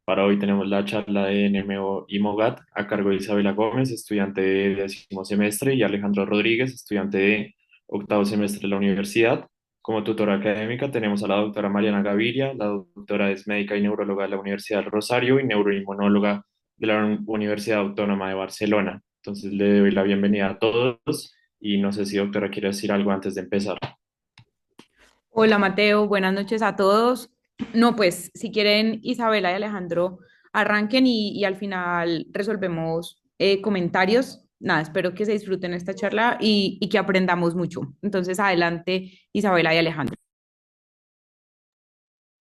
Para hoy tenemos la charla de NMO y MOGAT a cargo de Isabela Gómez, estudiante de 10º semestre, y Alejandro Rodríguez, estudiante de 8º semestre de la universidad. Como tutora académica tenemos a la doctora Mariana Gaviria. La doctora es médica y neuróloga de la Universidad del Rosario y neuroinmunóloga de la Universidad Autónoma de Barcelona. Entonces le doy la bienvenida a todos y no sé si doctora quiere decir algo antes de empezar. Hola Mateo, buenas noches a todos. No, pues si quieren Isabela y Alejandro arranquen y al final resolvemos comentarios. Nada, espero que se disfruten esta charla y que aprendamos mucho. Entonces, adelante Isabela y Alejandro.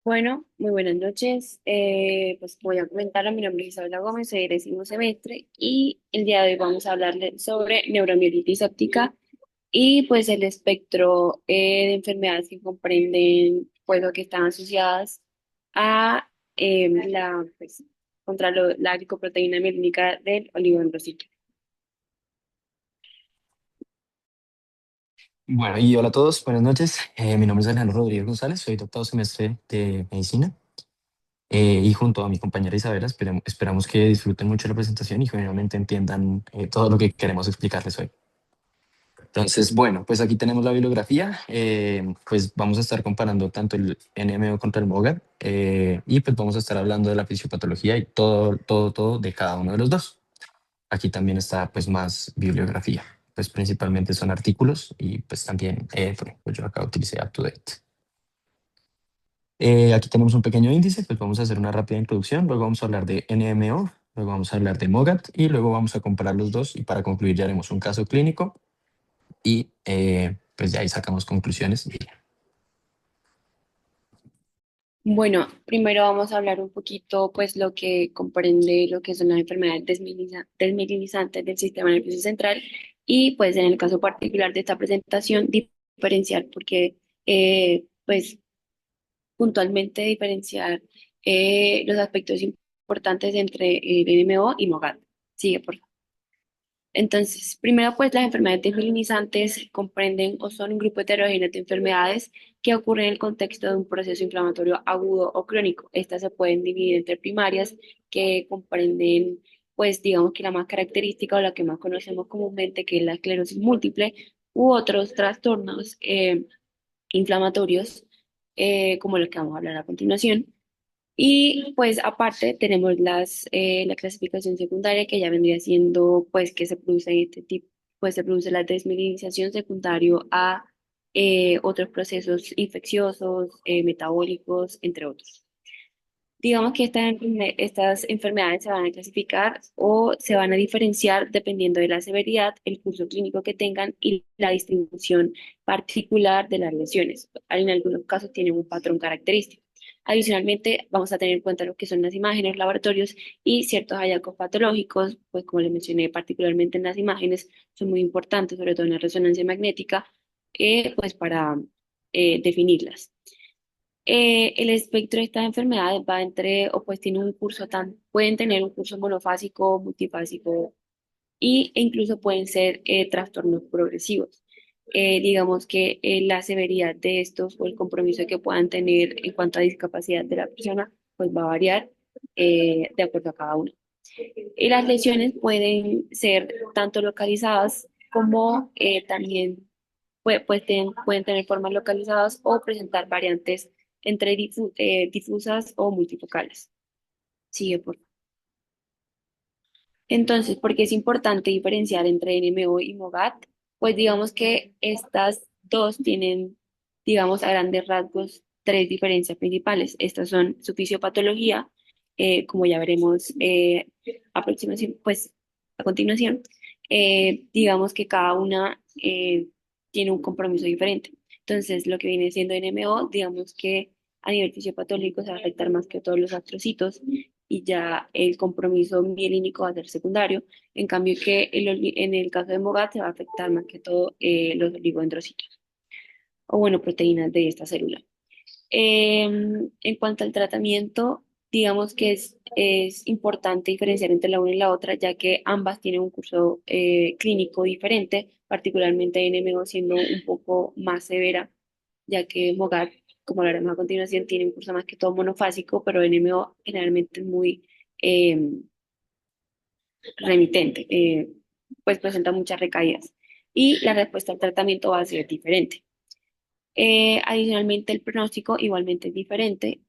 Bueno, muy buenas noches. Pues voy a comentar, mi nombre es Isabela Gómez, soy de 10º semestre y el día de hoy vamos a hablarle sobre neuromielitis óptica y pues el espectro de enfermedades que comprenden pues lo que están asociadas a la glicoproteína mielínica del oligodendrocito. Bueno, y hola a todos, buenas noches. Mi nombre es Alejandro Rodríguez González, soy de octavo semestre de medicina y junto a mi compañera Isabela esperamos que disfruten mucho la presentación y generalmente entiendan todo lo que queremos explicarles hoy. Entonces, bueno, pues aquí tenemos la bibliografía, pues vamos a estar comparando tanto el NMO contra el MOGAD y pues vamos a estar hablando de la fisiopatología y todo de cada uno de los dos. Aquí también está pues más bibliografía, pues principalmente son artículos y pues también por ejemplo, yo acá utilicé UpToDate. Aquí tenemos un pequeño índice, pues vamos a hacer una rápida introducción, luego vamos a hablar de NMO, luego vamos a hablar de MOGAT y luego vamos a comparar los dos y para concluir ya haremos un caso clínico y pues ya ahí sacamos conclusiones. Bueno, primero vamos a hablar un poquito, pues, lo que comprende lo que son las enfermedades desmielinizantes del sistema nervioso central y, pues, en el caso particular de esta presentación, diferenciar, porque, pues, puntualmente diferenciar los aspectos importantes entre el NMO y MOGAD. Sigue, por favor. Entonces, primero, pues las enfermedades desmielinizantes comprenden o son un grupo heterogéneo de enfermedades que ocurren en el contexto de un proceso inflamatorio agudo o crónico. Estas se pueden dividir entre primarias, que comprenden, pues digamos que la más característica o la que más conocemos comúnmente, que es la esclerosis múltiple, u otros trastornos inflamatorios, como los que vamos a hablar a continuación. Y pues aparte tenemos la clasificación secundaria que ya vendría siendo pues que se produce este tipo, pues se produce la desmineralización secundario a otros procesos infecciosos, metabólicos, entre otros. Digamos que estas enfermedades se van a clasificar o se van a diferenciar dependiendo de la severidad, el curso clínico que tengan y la distribución particular de las lesiones. En algunos casos tienen un patrón característico. Adicionalmente, vamos a tener en cuenta lo que son las imágenes, laboratorios y ciertos hallazgos patológicos, pues como les mencioné, particularmente en las imágenes, son muy importantes, sobre todo en la resonancia magnética, pues para definirlas. El espectro de estas enfermedades va entre, o pues tiene un curso pueden tener un curso monofásico, multifásico e incluso pueden ser trastornos progresivos. Digamos que la severidad de estos o el compromiso que puedan tener en cuanto a discapacidad de la persona, pues va a variar de acuerdo a cada uno. Y las lesiones pueden ser tanto localizadas como también pueden tener formas localizadas o presentar variantes entre difusas o multifocales. Sigue, por favor. Entonces, ¿por qué es importante diferenciar entre NMO y MOGAT? Pues digamos que estas dos tienen, digamos, a grandes rasgos, tres diferencias principales. Estas son su fisiopatología, como ya veremos pues, a continuación. Digamos que cada una tiene un compromiso diferente. Entonces, lo que viene siendo NMO, digamos que a nivel fisiopatológico se va a afectar más que todos los astrocitos y ya el compromiso mielínico va a ser secundario. En cambio que en el caso de MOGAD se va a afectar más que todo los oligodendrocitos o bueno, proteínas de esta célula. En cuanto al tratamiento, digamos que es importante diferenciar entre la una y la otra, ya que ambas tienen un curso clínico diferente, particularmente NMO siendo un poco más severa, ya que MOGAD como lo haremos a continuación, tiene un curso más que todo monofásico, pero NMO generalmente es muy eh, remitente, pues presenta muchas recaídas y la respuesta al tratamiento va a ser diferente. Adicionalmente, el pronóstico igualmente es diferente.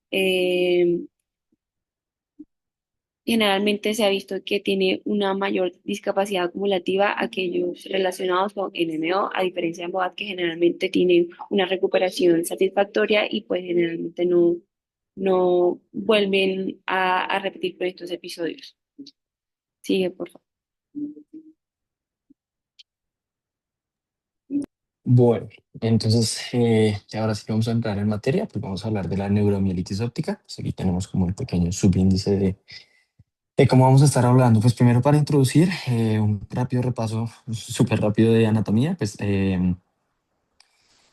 Generalmente se ha visto que tiene una mayor discapacidad acumulativa aquellos relacionados con NMO, a diferencia de MOAD, que generalmente tienen una recuperación satisfactoria y pues generalmente no vuelven a repetir con estos episodios. Sigue, por favor. Bueno, entonces, ahora sí vamos a entrar en materia, pues vamos a hablar de la neuromielitis óptica. Pues aquí tenemos como un pequeño subíndice de cómo vamos a estar hablando. Pues primero para introducir un rápido repaso, súper rápido de anatomía, pues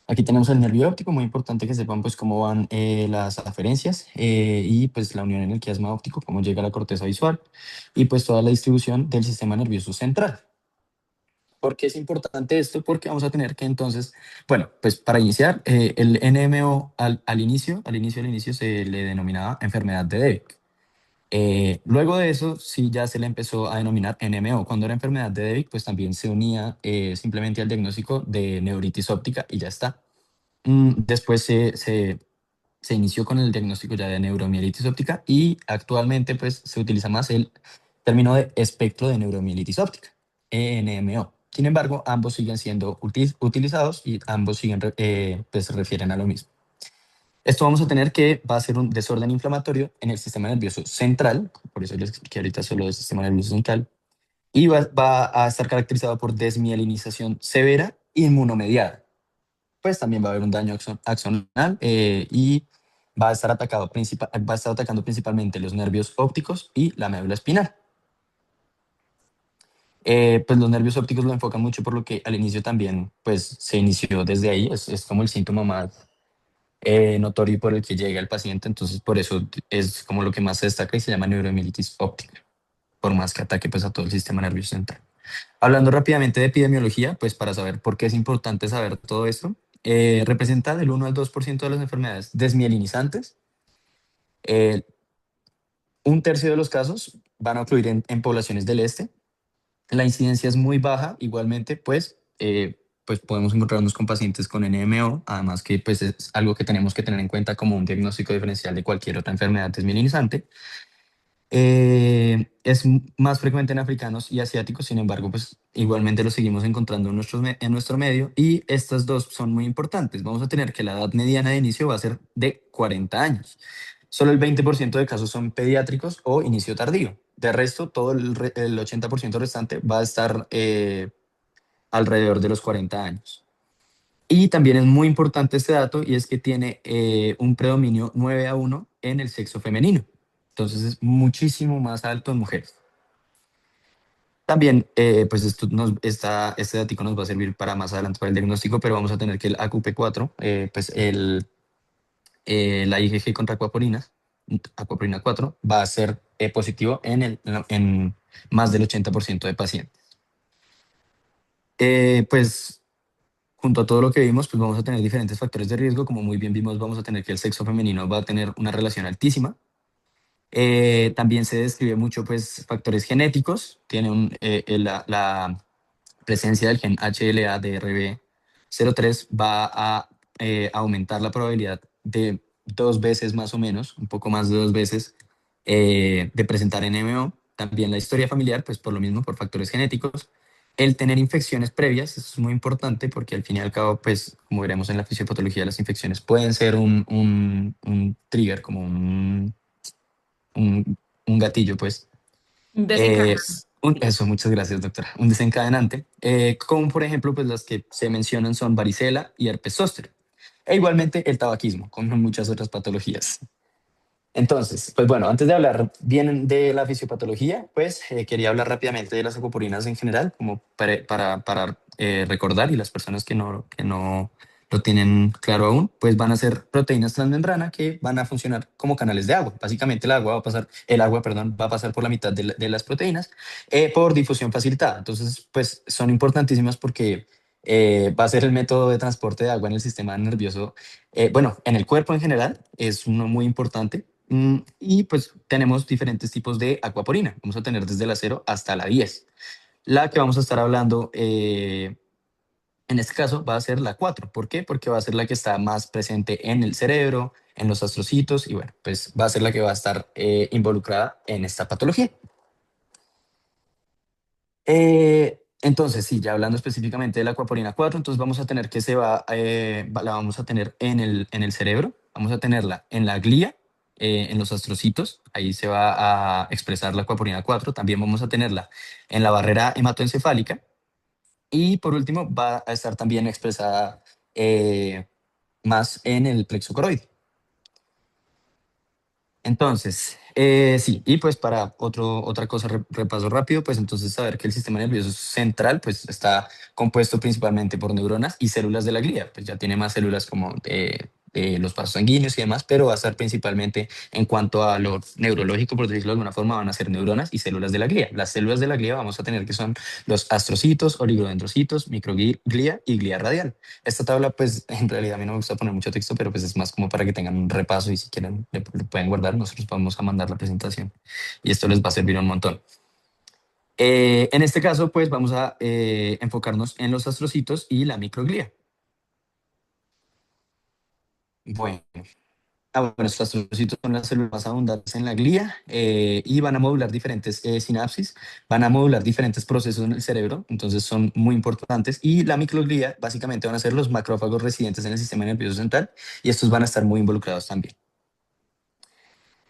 aquí tenemos el nervio óptico, muy importante que sepan pues cómo van las aferencias y pues la unión en el quiasma óptico, cómo llega a la corteza visual y pues toda la distribución del sistema nervioso central. ¿Por qué es importante esto? Porque vamos a tener que entonces, bueno, pues para iniciar, el NMO al inicio se le denominaba enfermedad de Devic. Luego de eso, sí ya se le empezó a denominar NMO. Cuando era enfermedad de Devic, pues también se unía simplemente al diagnóstico de neuritis óptica y ya está. Después se inició con el diagnóstico ya de neuromielitis óptica y actualmente pues se utiliza más el término de espectro de neuromielitis óptica, ENMO. Sin embargo, ambos siguen siendo utilizados y ambos siguen, pues se refieren a lo mismo. Esto vamos a tener que va a ser un desorden inflamatorio en el sistema nervioso central, por eso les expliqué ahorita solo del sistema nervioso central, y va a estar caracterizado por desmielinización severa e inmunomediada. Pues también va a haber un daño axonal y va a estar atacando principalmente los nervios ópticos y la médula espinal. Pues los nervios ópticos lo enfocan mucho por lo que al inicio también pues se inició desde ahí, es como el síntoma más notorio y por el que llega el paciente, entonces por eso es como lo que más se destaca y se llama neuromielitis óptica, por más que ataque pues a todo el sistema nervioso central. Hablando rápidamente de epidemiología, pues para saber por qué es importante saber todo esto, representa del 1 al 2% de las enfermedades desmielinizantes. Eh, un tercio de los casos van a ocurrir en poblaciones del este. La incidencia es muy baja, igualmente, pues podemos encontrarnos con pacientes con NMO, además que pues es algo que tenemos que tener en cuenta como un diagnóstico diferencial de cualquier otra enfermedad desmielinizante. Es más frecuente en africanos y asiáticos, sin embargo, pues igualmente lo seguimos encontrando en nuestro medio y estas dos son muy importantes. Vamos a tener que la edad mediana de inicio va a ser de 40 años. Solo el 20% de casos son pediátricos o inicio tardío. De resto, todo el 80% restante va a estar alrededor de los 40 años. Y también es muy importante este dato y es que tiene un predominio 9-1 en el sexo femenino. Entonces es muchísimo más alto en mujeres. También, pues este dato nos va a servir para más adelante para el diagnóstico, pero vamos a tener que el AQP4, pues la IgG contra aquaporina 4, va a ser positivo en más del 80% de pacientes. Pues junto a todo lo que vimos, pues vamos a tener diferentes factores de riesgo. Como muy bien vimos, vamos a tener que el sexo femenino va a tener una relación altísima. También se describe mucho pues, factores genéticos. Tiene la presencia del gen HLA-DRB03 va a aumentar la probabilidad de 2 veces más o menos, un poco más de 2 veces, de presentar NMO. También la historia familiar, pues por lo mismo, por factores genéticos. El tener infecciones previas es muy importante porque al fin y al cabo, pues como veremos en la fisiopatología, las infecciones pueden ser un trigger, como un gatillo, pues. Eh, Desencadenante. Eso, muchas gracias, doctora. Un desencadenante, como por ejemplo, pues las que se mencionan son varicela y herpes zóster. E igualmente el tabaquismo, como muchas otras patologías. Entonces, pues bueno, antes de hablar bien de la fisiopatología, pues quería hablar rápidamente de las acoporinas en general, como para recordar, y las personas que no lo tienen claro aún, pues van a ser proteínas transmembrana que van a funcionar como canales de agua. Básicamente el agua, perdón, va a pasar por la mitad de las proteínas por difusión facilitada. Entonces, pues son importantísimas porque Va a ser el método de transporte de agua en el sistema nervioso, bueno, en el cuerpo en general, es uno muy importante. Y pues tenemos diferentes tipos de acuaporina. Vamos a tener desde la 0 hasta la 10. La que vamos a estar hablando en este caso va a ser la 4. ¿Por qué? Porque va a ser la que está más presente en el cerebro, en los astrocitos y bueno, pues va a ser la que va a estar involucrada en esta patología. Entonces, sí, ya hablando específicamente de la acuaporina 4, entonces vamos a tener que la vamos a tener en el cerebro, vamos a tenerla en la glía, en los astrocitos, ahí se va a expresar la acuaporina 4. También vamos a tenerla en la barrera hematoencefálica y por último va a estar también expresada más en el plexo coroide. Entonces, sí, y pues para otra cosa, repaso rápido, pues entonces saber que el sistema nervioso central pues está compuesto principalmente por neuronas y células de la glía, pues ya tiene más células como de los vasos sanguíneos y demás, pero va a estar principalmente en cuanto a lo neurológico, por decirlo de alguna forma, van a ser neuronas y células de la glía. Las células de la glía vamos a tener que son los astrocitos, oligodendrocitos, microglía y glía radial. Esta tabla, pues en realidad a mí no me gusta poner mucho texto, pero pues es más como para que tengan un repaso y si quieren le pueden guardar, nosotros vamos a mandar la presentación y esto les va a servir un montón. En este caso, pues vamos a enfocarnos en los astrocitos y la microglía. Bueno, bueno, estos astrocitos son las células más abundantes en la glía y van a modular diferentes sinapsis, van a modular diferentes procesos en el cerebro, entonces son muy importantes. Y la microglía básicamente van a ser los macrófagos residentes en el sistema nervioso central y estos van a estar muy involucrados también.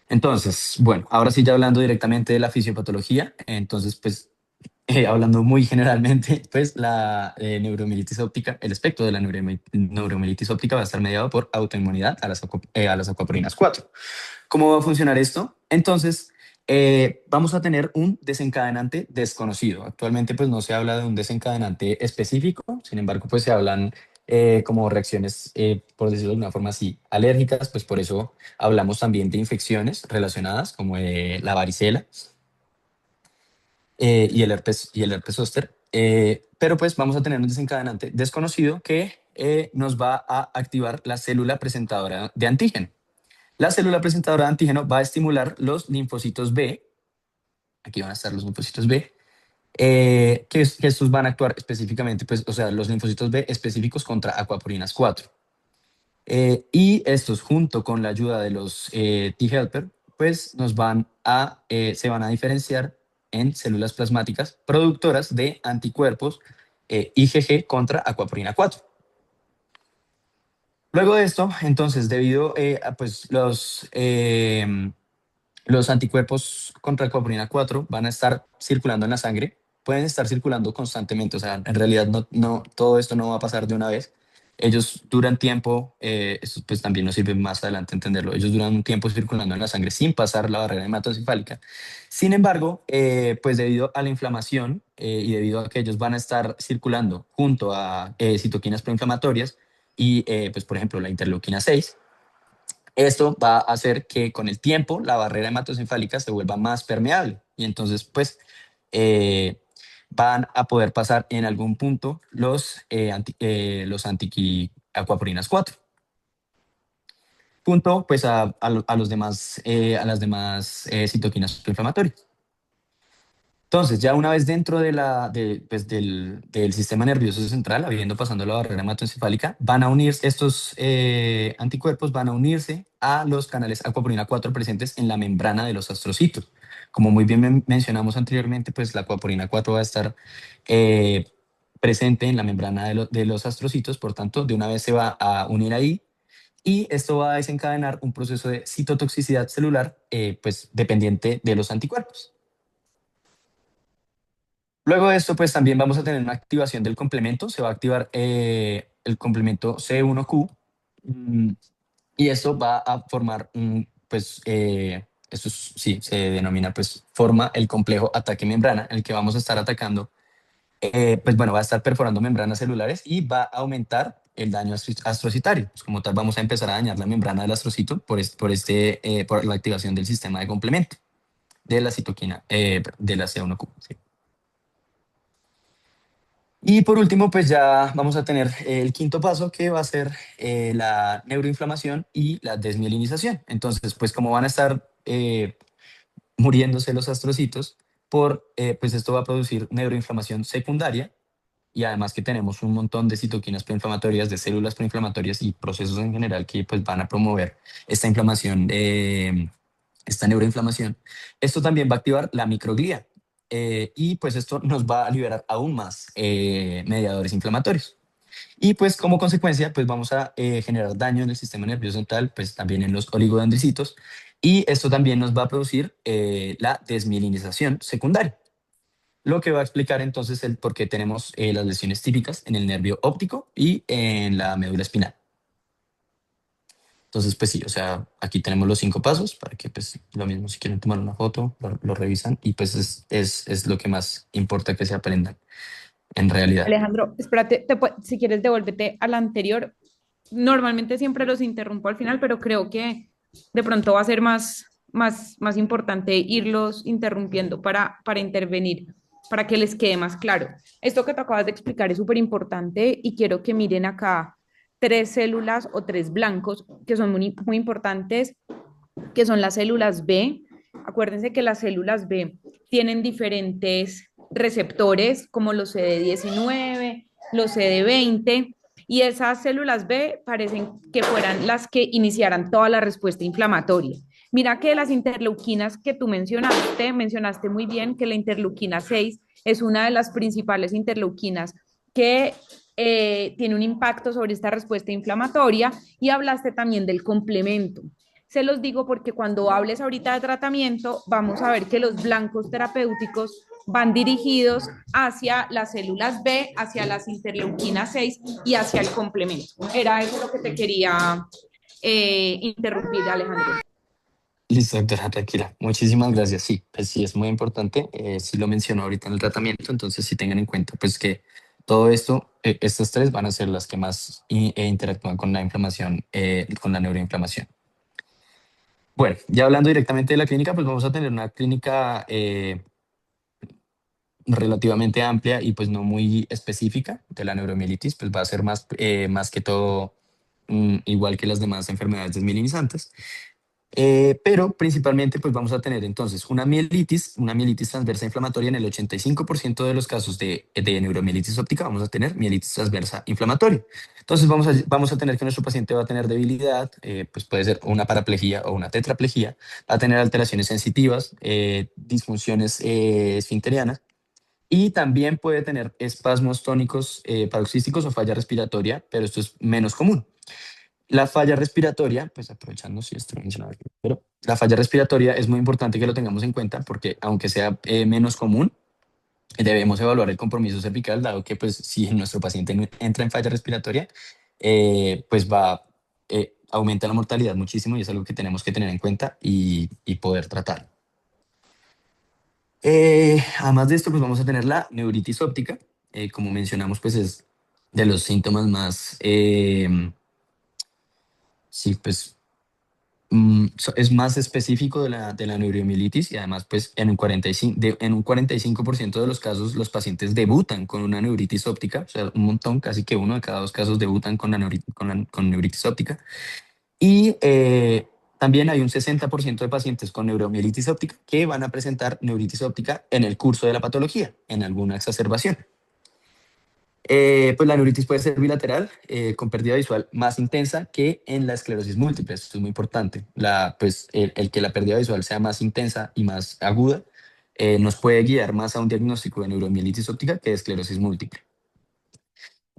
Entonces, bueno, ahora sí ya hablando directamente de la fisiopatología, entonces pues hablando muy generalmente, pues la neuromielitis óptica, el espectro de la neuromielitis óptica va a estar mediado por autoinmunidad a las acuaporinas 4. ¿Cómo va a funcionar esto? Entonces, vamos a tener un desencadenante desconocido. Actualmente, pues no se habla de un desencadenante específico, sin embargo, pues se hablan como reacciones, por decirlo de una forma así, alérgicas, pues por eso hablamos también de infecciones relacionadas, como la varicela y el herpes zóster. Pero pues vamos a tener un desencadenante desconocido que nos va a activar la célula presentadora de antígeno. La célula presentadora de antígeno va a estimular los linfocitos B, aquí van a estar los linfocitos B, que estos van a actuar específicamente, pues, o sea, los linfocitos B específicos contra acuaporinas 4. Y estos, junto con la ayuda de los T-helper, pues se van a diferenciar en células plasmáticas productoras de anticuerpos IgG contra acuaporina 4. Luego de esto, entonces, debido a pues, los anticuerpos contra acuaporina 4 van a estar circulando en la sangre, pueden estar circulando constantemente, o sea, en realidad todo esto no va a pasar de una vez. Ellos duran tiempo, esto pues también nos sirve más adelante entenderlo, ellos duran un tiempo circulando en la sangre sin pasar la barrera hematoencefálica. Sin embargo, pues debido a la inflamación y debido a que ellos van a estar circulando junto a citoquinas proinflamatorias y pues por ejemplo la interleuquina 6, esto va a hacer que con el tiempo la barrera hematoencefálica se vuelva más permeable y entonces pues eh, van a poder pasar en algún punto los antiacuaporinas 4 junto pues a los demás, a las demás citoquinas inflamatorias. Entonces, ya una vez dentro pues, del sistema nervioso central, habiendo pasando la barrera hematoencefálica, van a unirse estos anticuerpos, van a unirse a los canales acuaporina 4 presentes en la membrana de los astrocitos. Como muy bien mencionamos anteriormente, pues la acuaporina 4 va a estar eh, presente en la membrana de los astrocitos, por tanto, de una vez se va a unir ahí y esto va a desencadenar un proceso de citotoxicidad celular, pues dependiente de los anticuerpos. Luego de esto, pues también vamos a tener una activación del complemento. Se va a activar el complemento C1Q y esto va a formar, pues, sí, se denomina, pues, forma el complejo ataque membrana, en el que vamos a estar atacando, pues, bueno, va a estar perforando membranas celulares y va a aumentar el daño astrocitario. Pues, como tal, vamos a empezar a dañar la membrana del astrocito por la activación del sistema de complemento de la citoquina, de la C1Q. ¿Sí? Y por último, pues ya vamos a tener el quinto paso que va a ser la neuroinflamación y la desmielinización. Entonces, pues como van a estar muriéndose los astrocitos, pues esto va a producir neuroinflamación secundaria y además que tenemos un montón de citoquinas proinflamatorias, de células proinflamatorias y procesos en general que pues van a promover esta inflamación, esta neuroinflamación. Esto también va a activar la microglía y pues esto nos va a liberar aún más mediadores inflamatorios. Y pues como consecuencia, pues vamos a generar daño en el sistema nervioso central, pues también en los oligodendricitos. Y esto también nos va a producir la desmielinización secundaria, lo que va a explicar entonces el por qué tenemos las lesiones típicas en el nervio óptico y en la médula espinal. Entonces, pues sí, o sea, aquí tenemos los 5 pasos para que, pues, lo mismo, si quieren tomar una foto, lo revisan y pues es lo que más importa que se aprendan en realidad. Alejandro, espérate, si quieres devuélvete al anterior. Normalmente siempre los interrumpo al final, pero creo que de pronto va a ser más importante irlos interrumpiendo para intervenir, para que les quede más claro. Esto que te acabas de explicar es súper importante y quiero que miren acá tres células o tres blancos que son muy importantes, que son las células B. Acuérdense que las células B tienen diferentes receptores como los CD19, los CD20, y esas células B parecen que fueran las que iniciaran toda la respuesta inflamatoria. Mira que las interleuquinas que tú mencionaste muy bien que la interleuquina 6 es una de las principales interleuquinas que tiene un impacto sobre esta respuesta inflamatoria, y hablaste también del complemento. Se los digo porque cuando hables ahorita de tratamiento, vamos a ver que los blancos terapéuticos van dirigidos hacia las células B, hacia las interleuquinas 6 y hacia el complemento. Era eso lo que te quería interrumpir, Alejandro. Listo, doctora, tranquila. Muchísimas gracias. Sí, pues sí, es muy importante. Sí lo mencionó ahorita en el tratamiento, entonces sí tengan en cuenta pues que todo esto, estas tres van a ser las que más interactúan con la inflamación, con la neuroinflamación. Bueno, ya hablando directamente de la clínica, pues vamos a tener una clínica relativamente amplia y pues no muy específica de la neuromielitis, pues va a ser más que todo igual que las demás enfermedades desmielinizantes. Pero principalmente pues vamos a tener entonces una mielitis transversa inflamatoria en el 85% de los casos de neuromielitis óptica. Vamos a tener mielitis transversa inflamatoria. Entonces vamos a tener que nuestro paciente va a tener debilidad, pues puede ser una paraplegia o una tetraplegia, va a tener alteraciones sensitivas, disfunciones esfinterianas y también puede tener espasmos tónicos paroxísticos o falla respiratoria, pero esto es menos común. La falla respiratoria, pues aprovechando si esto lo mencionaba aquí, pero la falla respiratoria es muy importante que lo tengamos en cuenta porque aunque sea menos común, debemos evaluar el compromiso cervical, dado que pues si nuestro paciente entra en falla respiratoria, pues aumenta la mortalidad muchísimo y es algo que tenemos que tener en cuenta y poder tratar. Además de esto, pues vamos a tener la neuritis óptica. Como mencionamos, pues es de los síntomas más, sí, pues es más específico de la neuromielitis y además pues en un 45% de los casos los pacientes debutan con una neuritis óptica, o sea, un montón, casi que 1 de cada 2 casos debutan con neuritis óptica. Y también hay un 60% de pacientes con neuromielitis óptica que van a presentar neuritis óptica en el curso de la patología, en alguna exacerbación. Pues la neuritis puede ser bilateral, con pérdida visual más intensa que en la esclerosis múltiple. Esto es muy importante. Pues, el que la pérdida visual sea más intensa y más aguda nos puede guiar más a un diagnóstico de neuromielitis óptica que de esclerosis múltiple.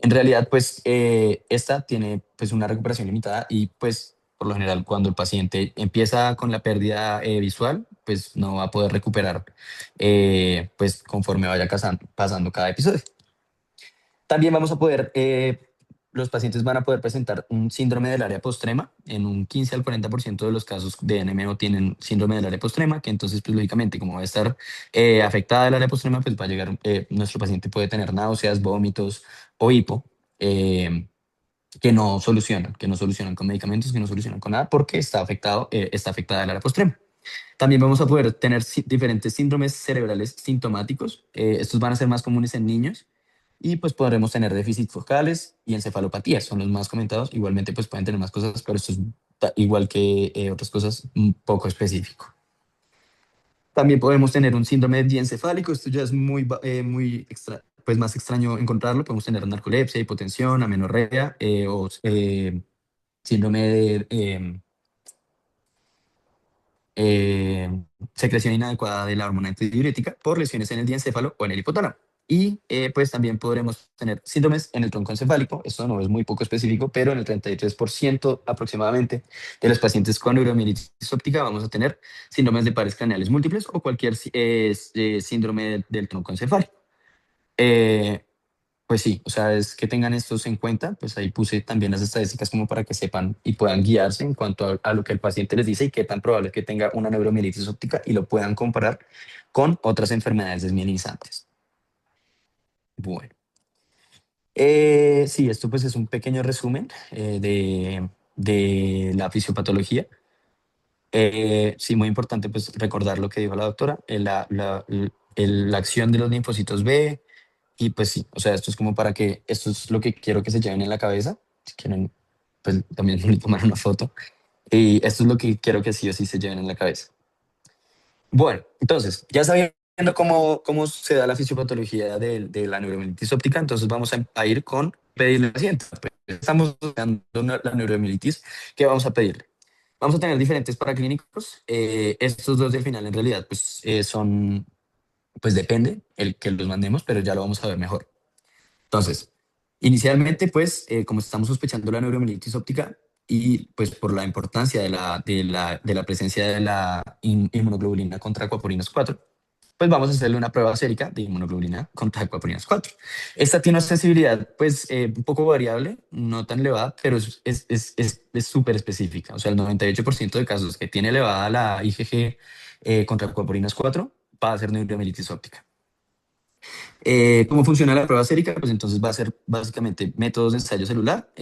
En realidad, pues esta tiene pues una recuperación limitada y pues por lo general cuando el paciente empieza con la pérdida visual, pues no va a poder recuperar pues conforme vaya pasando cada episodio. También los pacientes van a poder presentar un síndrome del área postrema. En un 15 al 40% de los casos de NMO tienen síndrome del área postrema, que entonces, pues lógicamente, como va a estar afectada el área postrema, pues va a llegar, nuestro paciente puede tener náuseas, vómitos o hipo, que no solucionan con medicamentos, que no solucionan con nada, porque está afectada el área postrema. También vamos a poder tener diferentes síndromes cerebrales sintomáticos. Estos van a ser más comunes en niños Y pues podremos tener déficits focales y encefalopatías, son los más comentados. Igualmente pues pueden tener más cosas, pero esto es igual que otras cosas, un poco específico. También podemos tener un síndrome diencefálico, esto ya es muy extra, pues más extraño encontrarlo. Podemos tener narcolepsia, hipotensión, amenorrea síndrome de eh, secreción inadecuada de la hormona antidiurética por lesiones en el diencéfalo o en el hipotálamo. Y pues también podremos tener síndromes en el tronco encefálico, esto no es muy poco específico, pero en el 33% aproximadamente de los pacientes con neuromielitis óptica vamos a tener síndromes de pares craneales múltiples o cualquier síndrome del tronco encefálico. Eh, pues sí, o sea, es que tengan estos en cuenta, pues ahí puse también las estadísticas como para que sepan y puedan guiarse en cuanto a lo que el paciente les dice y qué tan probable es que tenga una neuromielitis óptica y lo puedan comparar con otras enfermedades desmielinizantes. Bueno, sí, esto pues es un pequeño resumen de la fisiopatología. Sí, muy importante pues recordar lo que dijo la doctora, la acción de los linfocitos B. Y pues sí, o sea, esto es como para que, esto es lo que quiero que se lleven en la cabeza. Si quieren, pues también le tomar una foto. Y esto es lo que quiero que sí o sí se lleven en la cabeza. Bueno, entonces, ya sabiendo cómo se da la fisiopatología de la neuromielitis óptica, entonces vamos a ir con pedirle al paciente. Pues, estamos dando la neuromielitis, ¿qué vamos a pedirle? Vamos a tener diferentes paraclínicos. Estos dos del final en realidad pues son, pues depende el que los mandemos, pero ya lo vamos a ver mejor. Entonces, inicialmente, pues, como estamos sospechando la neuromielitis óptica y pues por la importancia de la presencia de la inmunoglobulina contra acuaporinas 4, pues vamos a hacerle una prueba sérica de inmunoglobulina contra acuaporinas 4. Esta tiene una sensibilidad, pues, un poco variable, no tan elevada, pero es súper específica. O sea, el 98% de casos que tiene elevada la IgG contra acuaporinas 4 va a ser neuromielitis óptica. ¿Cómo funciona la prueba sérica? Pues entonces va a ser básicamente métodos de ensayo celular,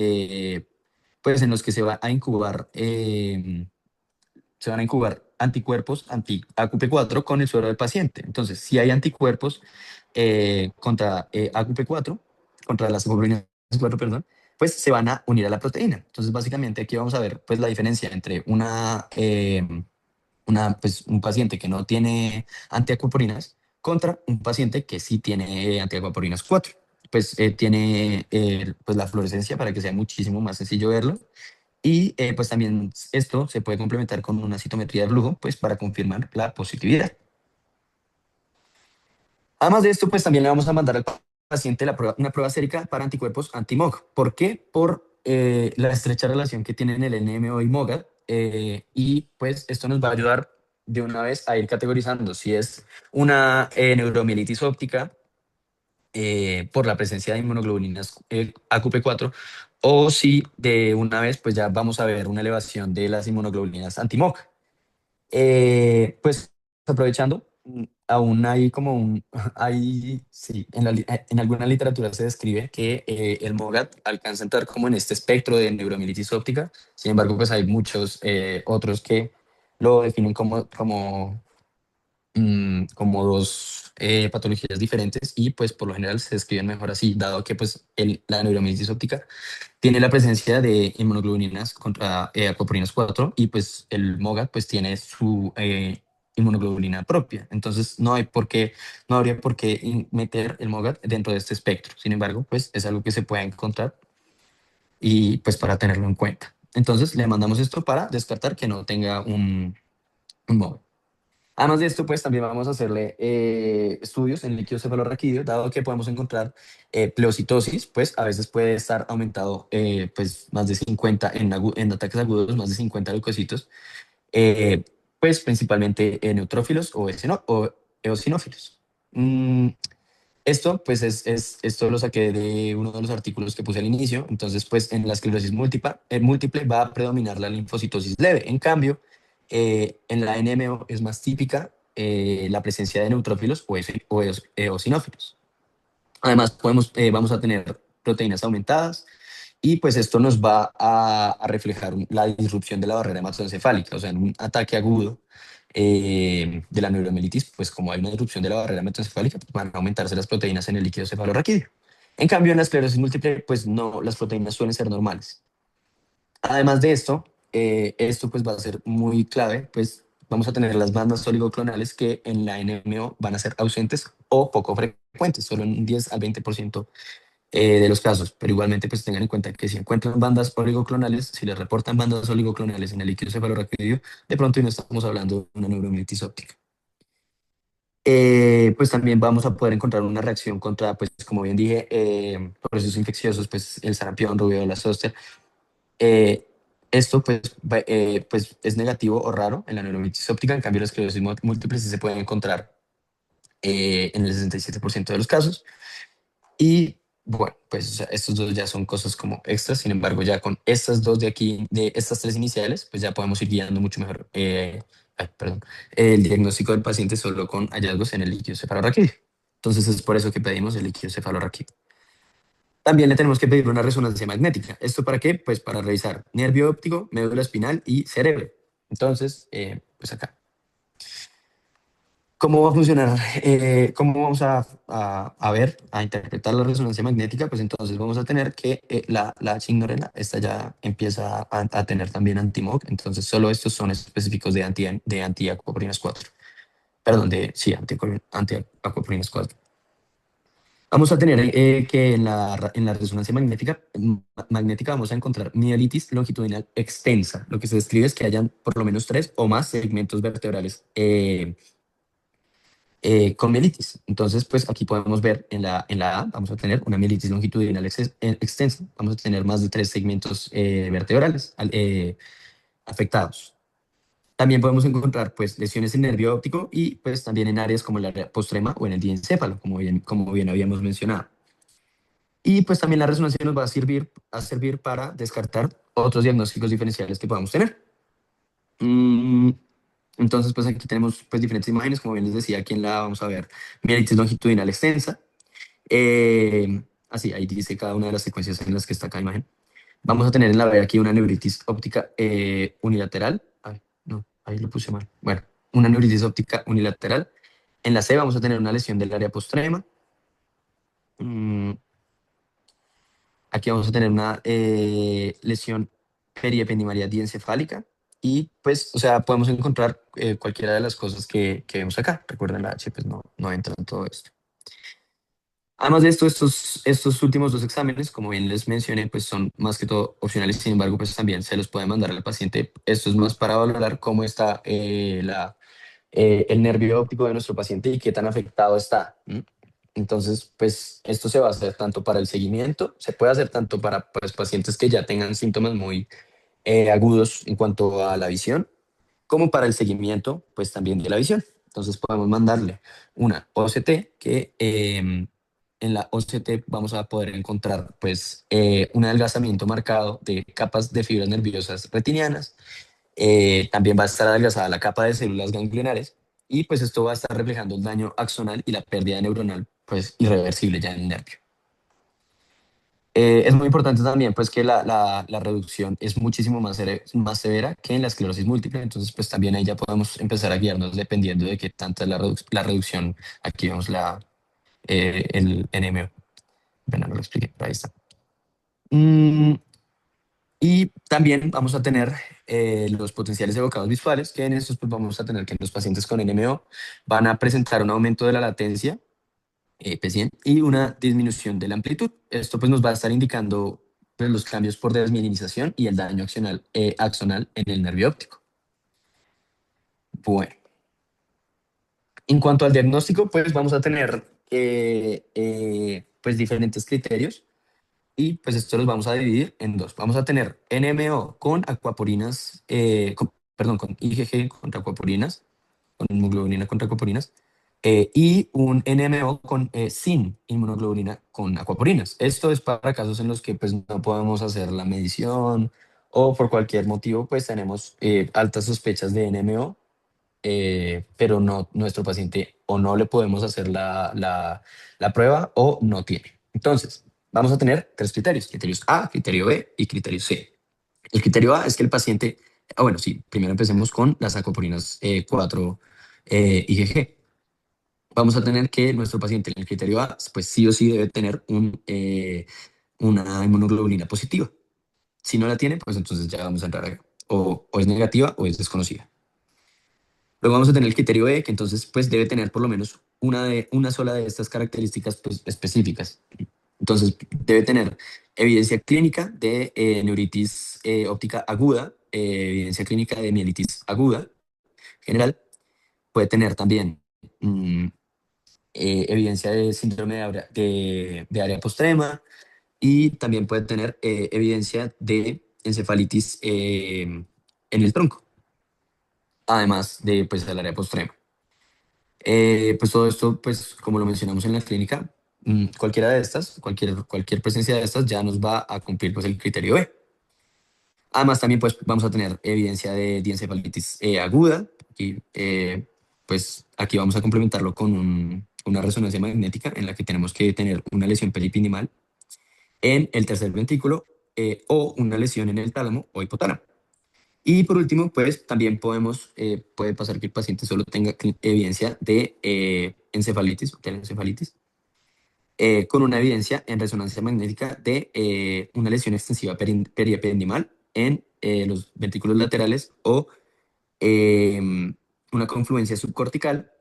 pues en los que se van a incubar anticuerpos anti-AQP4 con el suero del paciente. Entonces, si hay anticuerpos contra AQP4, contra las globulinas 4, perdón, pues se van a unir a la proteína. Entonces, básicamente aquí vamos a ver pues la diferencia entre pues, un paciente que no tiene antiacuaporinas contra un paciente que sí tiene antiacuaporinas 4. Pues tiene pues la fluorescencia para que sea muchísimo más sencillo verlo. Y pues también esto se puede complementar con una citometría de flujo pues para confirmar la positividad. Además de esto, pues también le vamos a mandar al paciente una prueba sérica para anticuerpos anti-MOG. ¿Por qué? Por la estrecha relación que tienen el NMO y MOGAD. Y pues esto nos va a ayudar de una vez a ir categorizando si es una neuromielitis óptica por la presencia de inmunoglobulinas AQP4 o si de una vez pues ya vamos a ver una elevación de las inmunoglobulinas anti-MOG. Pues aprovechando, aún hay como sí, en alguna literatura se describe que el MOGAD alcanza a entrar como en este espectro de neuromielitis óptica. Sin embargo, pues hay muchos otros que lo definen como dos patologías diferentes y pues por lo general se describen mejor así, dado que pues la neuromielitis óptica tiene la presencia de inmunoglobulinas contra aquaporines 4 y pues el MOGAD pues tiene su inmunoglobulina propia. Entonces no habría por qué meter el MOGAD dentro de este espectro. Sin embargo, pues es algo que se puede encontrar y pues para tenerlo en cuenta. Entonces le mandamos esto para descartar que no tenga un MOGAD. Además de esto, pues también vamos a hacerle estudios en líquido cefalorraquídeo, dado que podemos encontrar pleocitosis, pues a veces puede estar aumentado pues más de 50 en ataques agudos, más de 50 leucocitos, eh, pues principalmente neutrófilos o eosinófilos. Mm, Esto, pues, esto lo saqué de uno de los artículos que puse al inicio. Entonces, pues, en la esclerosis múltiple va a predominar la linfocitosis leve. En cambio, en la NMO es más típica la presencia de neutrófilos o eosinófilos. Además, vamos a tener proteínas aumentadas y pues esto nos va a reflejar la disrupción de la barrera hematoencefálica, o sea, en un ataque agudo de la neuromielitis, pues como hay una disrupción de la barrera hematoencefálica, pues van a aumentarse las proteínas en el líquido cefalorraquídeo. En cambio, en la esclerosis múltiple, pues no, las proteínas suelen ser normales. Además de esto, esto pues va a ser muy clave, pues vamos a tener las bandas oligoclonales que en la NMO van a ser ausentes o poco frecuentes, solo en un 10 al 20% de los casos, pero igualmente pues tengan en cuenta que si encuentran bandas oligoclonales, si les reportan bandas oligoclonales en el líquido cefalorraquídeo, de pronto y no estamos hablando de una neuromielitis óptica. Pues también vamos a poder encontrar una reacción contra, pues como bien dije, procesos infecciosos, pues el sarampión, rubiola, zóster. Eh, Esto pues, pues es negativo o raro en la neuromielitis óptica, en cambio la esclerosis múltiple sí se puede encontrar en el 67% de los casos. Y bueno, pues o sea, estos dos ya son cosas como extras, sin embargo ya con estas dos de aquí, de estas tres iniciales, pues ya podemos ir guiando mucho mejor, perdón, el diagnóstico del paciente solo con hallazgos en el líquido cefalorraquídeo. Entonces es por eso que pedimos el líquido cefalorraquídeo. También le tenemos que pedir una resonancia magnética. ¿Esto para qué? Pues para revisar nervio óptico, médula espinal y cerebro. Entonces, pues acá. ¿Cómo va a funcionar? ¿Cómo vamos a ver, a interpretar la resonancia magnética? Pues entonces vamos a tener que la signorela, esta ya empieza a tener también anti-MOG, entonces solo estos son específicos de antiacuaprinas 4. Perdón, sí, antiacuaprinas 4. Vamos a tener que en la resonancia magnética vamos a encontrar mielitis longitudinal extensa. Lo que se describe es que hayan por lo menos tres o más segmentos vertebrales con mielitis. Entonces, pues aquí podemos ver en la A, vamos a tener una mielitis longitudinal extensa. Vamos a tener más de tres segmentos vertebrales afectados. También podemos encontrar pues lesiones en nervio óptico y pues también en áreas como el área postrema o en el diencéfalo, como bien habíamos mencionado. Y pues también la resonancia nos va a servir para descartar otros diagnósticos diferenciales que podamos tener. Mm, entonces, pues aquí tenemos pues diferentes imágenes, como bien les decía, aquí en la vamos a ver mielitis longitudinal extensa. Así, ahí dice cada una de las secuencias en las que está cada imagen. Vamos a tener en la B aquí una neuritis óptica unilateral. Ay, no, ahí lo puse mal. Bueno, una neuritis óptica unilateral. En la C vamos a tener una lesión del área postrema. Mm, Aquí vamos a tener una lesión periependimarial diencefálica y pues, o sea, podemos encontrar cualquiera de las cosas que vemos acá. Recuerden, la H pues no entra en todo esto. Además de esto, estos últimos dos exámenes, como bien les mencioné, pues son más que todo opcionales, sin embargo, pues también se los puede mandar al paciente. Esto es más para valorar cómo está el nervio óptico de nuestro paciente y qué tan afectado está. ¿M? Entonces, pues esto se va a hacer tanto para el seguimiento, se puede hacer tanto para pues, pacientes que ya tengan síntomas muy agudos en cuanto a la visión, como para el seguimiento, pues también de la visión. Entonces podemos mandarle una OCT que en la OCT vamos a poder encontrar pues un adelgazamiento marcado de capas de fibras nerviosas retinianas. También va a estar adelgazada la capa de células ganglionares y pues esto va a estar reflejando el daño axonal y la pérdida neuronal pues irreversible ya en el nervio. Es muy importante también pues que la reducción es muchísimo más severa que en la esclerosis múltiple, entonces pues también ahí ya podemos empezar a guiarnos dependiendo de qué tanta es la reducción. Aquí vemos el NMO. Bueno, no lo expliqué, pero ahí está. Mm, y también vamos a tener los potenciales evocados visuales, que en estos pues vamos a tener que los pacientes con NMO van a presentar un aumento de la latencia P100 y una disminución de la amplitud. Esto pues nos va a estar indicando pues, los cambios por desmielinización y el daño axonal en el nervio óptico. Bueno, en cuanto al diagnóstico, pues vamos a tener pues diferentes criterios y pues esto los vamos a dividir en dos. Vamos a tener NMO con acuaporinas, perdón, con IgG contra acuaporinas, con inmunoglobulina contra acuaporinas, y un NMO sin inmunoglobulina con acuaporinas. Esto es para casos en los que pues, no podemos hacer la medición o por cualquier motivo pues tenemos altas sospechas de NMO, pero no, nuestro paciente o no le podemos hacer la prueba o no tiene. Entonces, vamos a tener tres criterios: criterios A, criterio B y criterio C. El criterio A es que el paciente, bueno, sí, primero empecemos con las acuaporinas 4 IgG. vamos a tener que nuestro paciente en el criterio A, pues sí o sí debe tener una inmunoglobulina positiva. Si no la tiene, pues entonces ya vamos a entrar acá. O es negativa o es desconocida. Luego vamos a tener el criterio B, que entonces pues debe tener por lo menos una sola de estas características pues, específicas. Entonces debe tener evidencia clínica de neuritis óptica aguda, evidencia clínica de mielitis aguda general. Puede tener también evidencia de síndrome de área postrema y también puede tener evidencia de encefalitis en el tronco, además de pues el área postrema. Pues todo esto, pues como lo mencionamos en la clínica, cualquiera de estas, cualquier presencia de estas ya nos va a cumplir pues el criterio B. Además también pues vamos a tener evidencia de diencefalitis aguda y pues aquí vamos a complementarlo con una resonancia magnética en la que tenemos que tener una lesión peripinimal en el tercer ventrículo o una lesión en el tálamo o hipotálamo. Y por último, pues también puede pasar que el paciente solo tenga evidencia de encefalitis, con una evidencia en resonancia magnética de una lesión extensiva periapendimal en los ventrículos laterales o una confluencia subcortical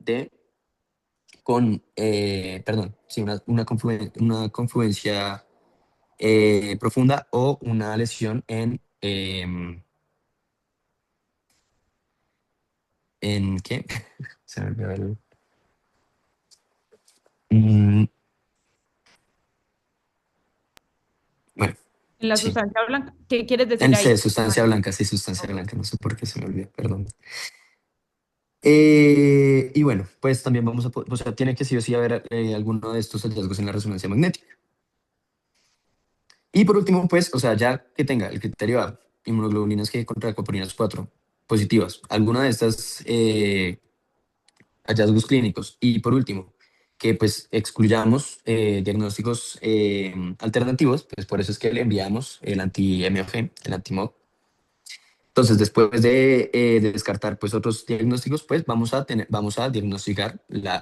perdón, sí, una confluencia profunda o una lesión ¿en qué? Se me olvidó mm, bueno, En la sí. sustancia blanca, ¿qué quieres En decir ahí? C, sustancia Exactamente. blanca, sí, sustancia Ok. blanca, no sé por qué se me olvidó, perdón. Y bueno, pues también o sea, tiene que sí o sí haber alguno de estos hallazgos en la resonancia magnética. Y por último, pues, o sea, ya que tenga el criterio A, inmunoglobulinas G contra acuaporinas 4 positivas, alguna de estas hallazgos clínicos. Y por último, que pues excluyamos diagnósticos alternativos, pues por eso es que le enviamos el anti-MOG, el anti-MOG. Entonces, después de descartar pues otros diagnósticos, pues vamos a diagnosticar la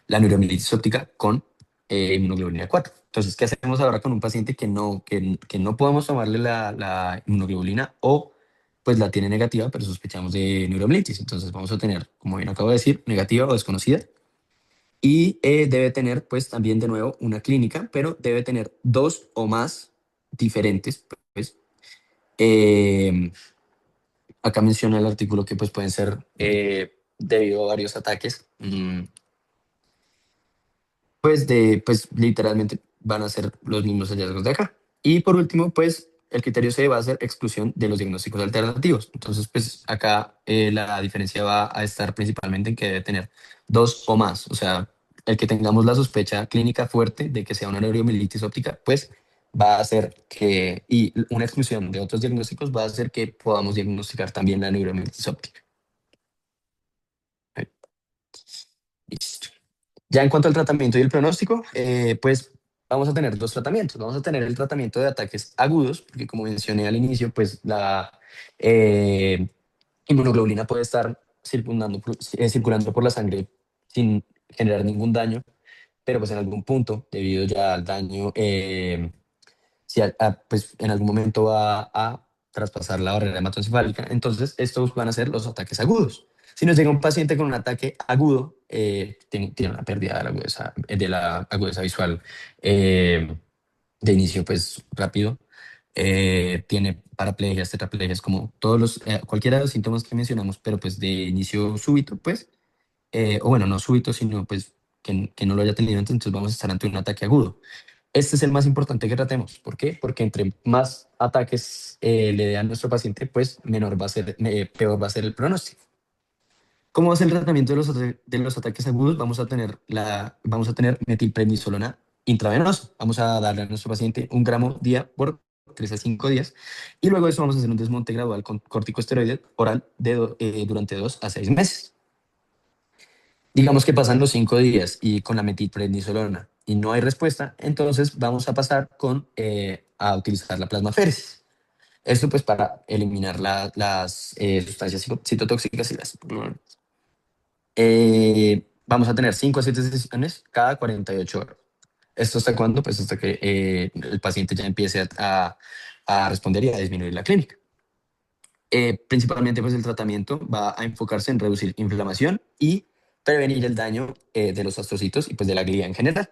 neuromielitis óptica con inmunoglobulina 4. Entonces, ¿qué hacemos ahora con un paciente que no podemos tomarle la inmunoglobulina o pues la tiene negativa, pero sospechamos de neuromielitis? Entonces, vamos a tener, como bien acabo de decir, negativa o desconocida. Y debe tener pues también de nuevo una clínica, pero debe tener dos o más diferentes, pues, eh, acá menciona el artículo que pues pueden ser debido a varios ataques, pues literalmente van a ser los mismos hallazgos de acá. Y por último, pues el criterio C va a ser exclusión de los diagnósticos alternativos. Entonces, pues acá la diferencia va a estar principalmente en que debe tener dos o más. O sea, el que tengamos la sospecha clínica fuerte de que sea una neuromielitis óptica, pues va a hacer y una exclusión de otros diagnósticos va a hacer que podamos diagnosticar también la neuromielitis óptica. Ahí, listo. Ya en cuanto al tratamiento y el pronóstico, pues vamos a tener dos tratamientos. Vamos a tener el tratamiento de ataques agudos, porque como mencioné al inicio, pues la eh, inmunoglobulina puede estar circulando por la sangre sin generar ningún daño, pero pues en algún punto, debido ya al daño, si pues en algún momento va a traspasar la barrera hematoencefálica. Entonces, estos van a ser los ataques agudos. Si nos llega un paciente con un ataque agudo, tiene una pérdida de la agudeza visual de inicio pues rápido, tiene paraplegias, tetraplegias, como cualquiera de los síntomas que mencionamos, pero pues de inicio súbito, pues, o bueno, no súbito, sino pues que no lo haya tenido antes, entonces vamos a estar ante un ataque agudo. Este es el más importante que tratemos. ¿Por qué? Porque entre más ataques le dé a nuestro paciente, pues peor va a ser el pronóstico. ¿Cómo va a ser el tratamiento de los ataques agudos? Vamos a tener metilprednisolona intravenoso. Vamos a darle a nuestro paciente 1 gramo día por 3 a 5 días. Y luego de eso vamos a hacer un desmonte gradual con corticosteroide oral durante 2 a 6 meses. Digamos que pasan los 5 días y con la metilprednisolona y no hay respuesta, entonces vamos a pasar a utilizar la plasmaféresis. Esto pues para eliminar las sustancias citotóxicas y las vamos a tener 5 a 7 sesiones cada 48 horas. ¿Esto hasta cuándo? Pues hasta que el paciente ya empiece a responder y a disminuir la clínica. Principalmente, pues el tratamiento va a enfocarse en reducir inflamación y prevenir el daño de los astrocitos y pues de la glía en general.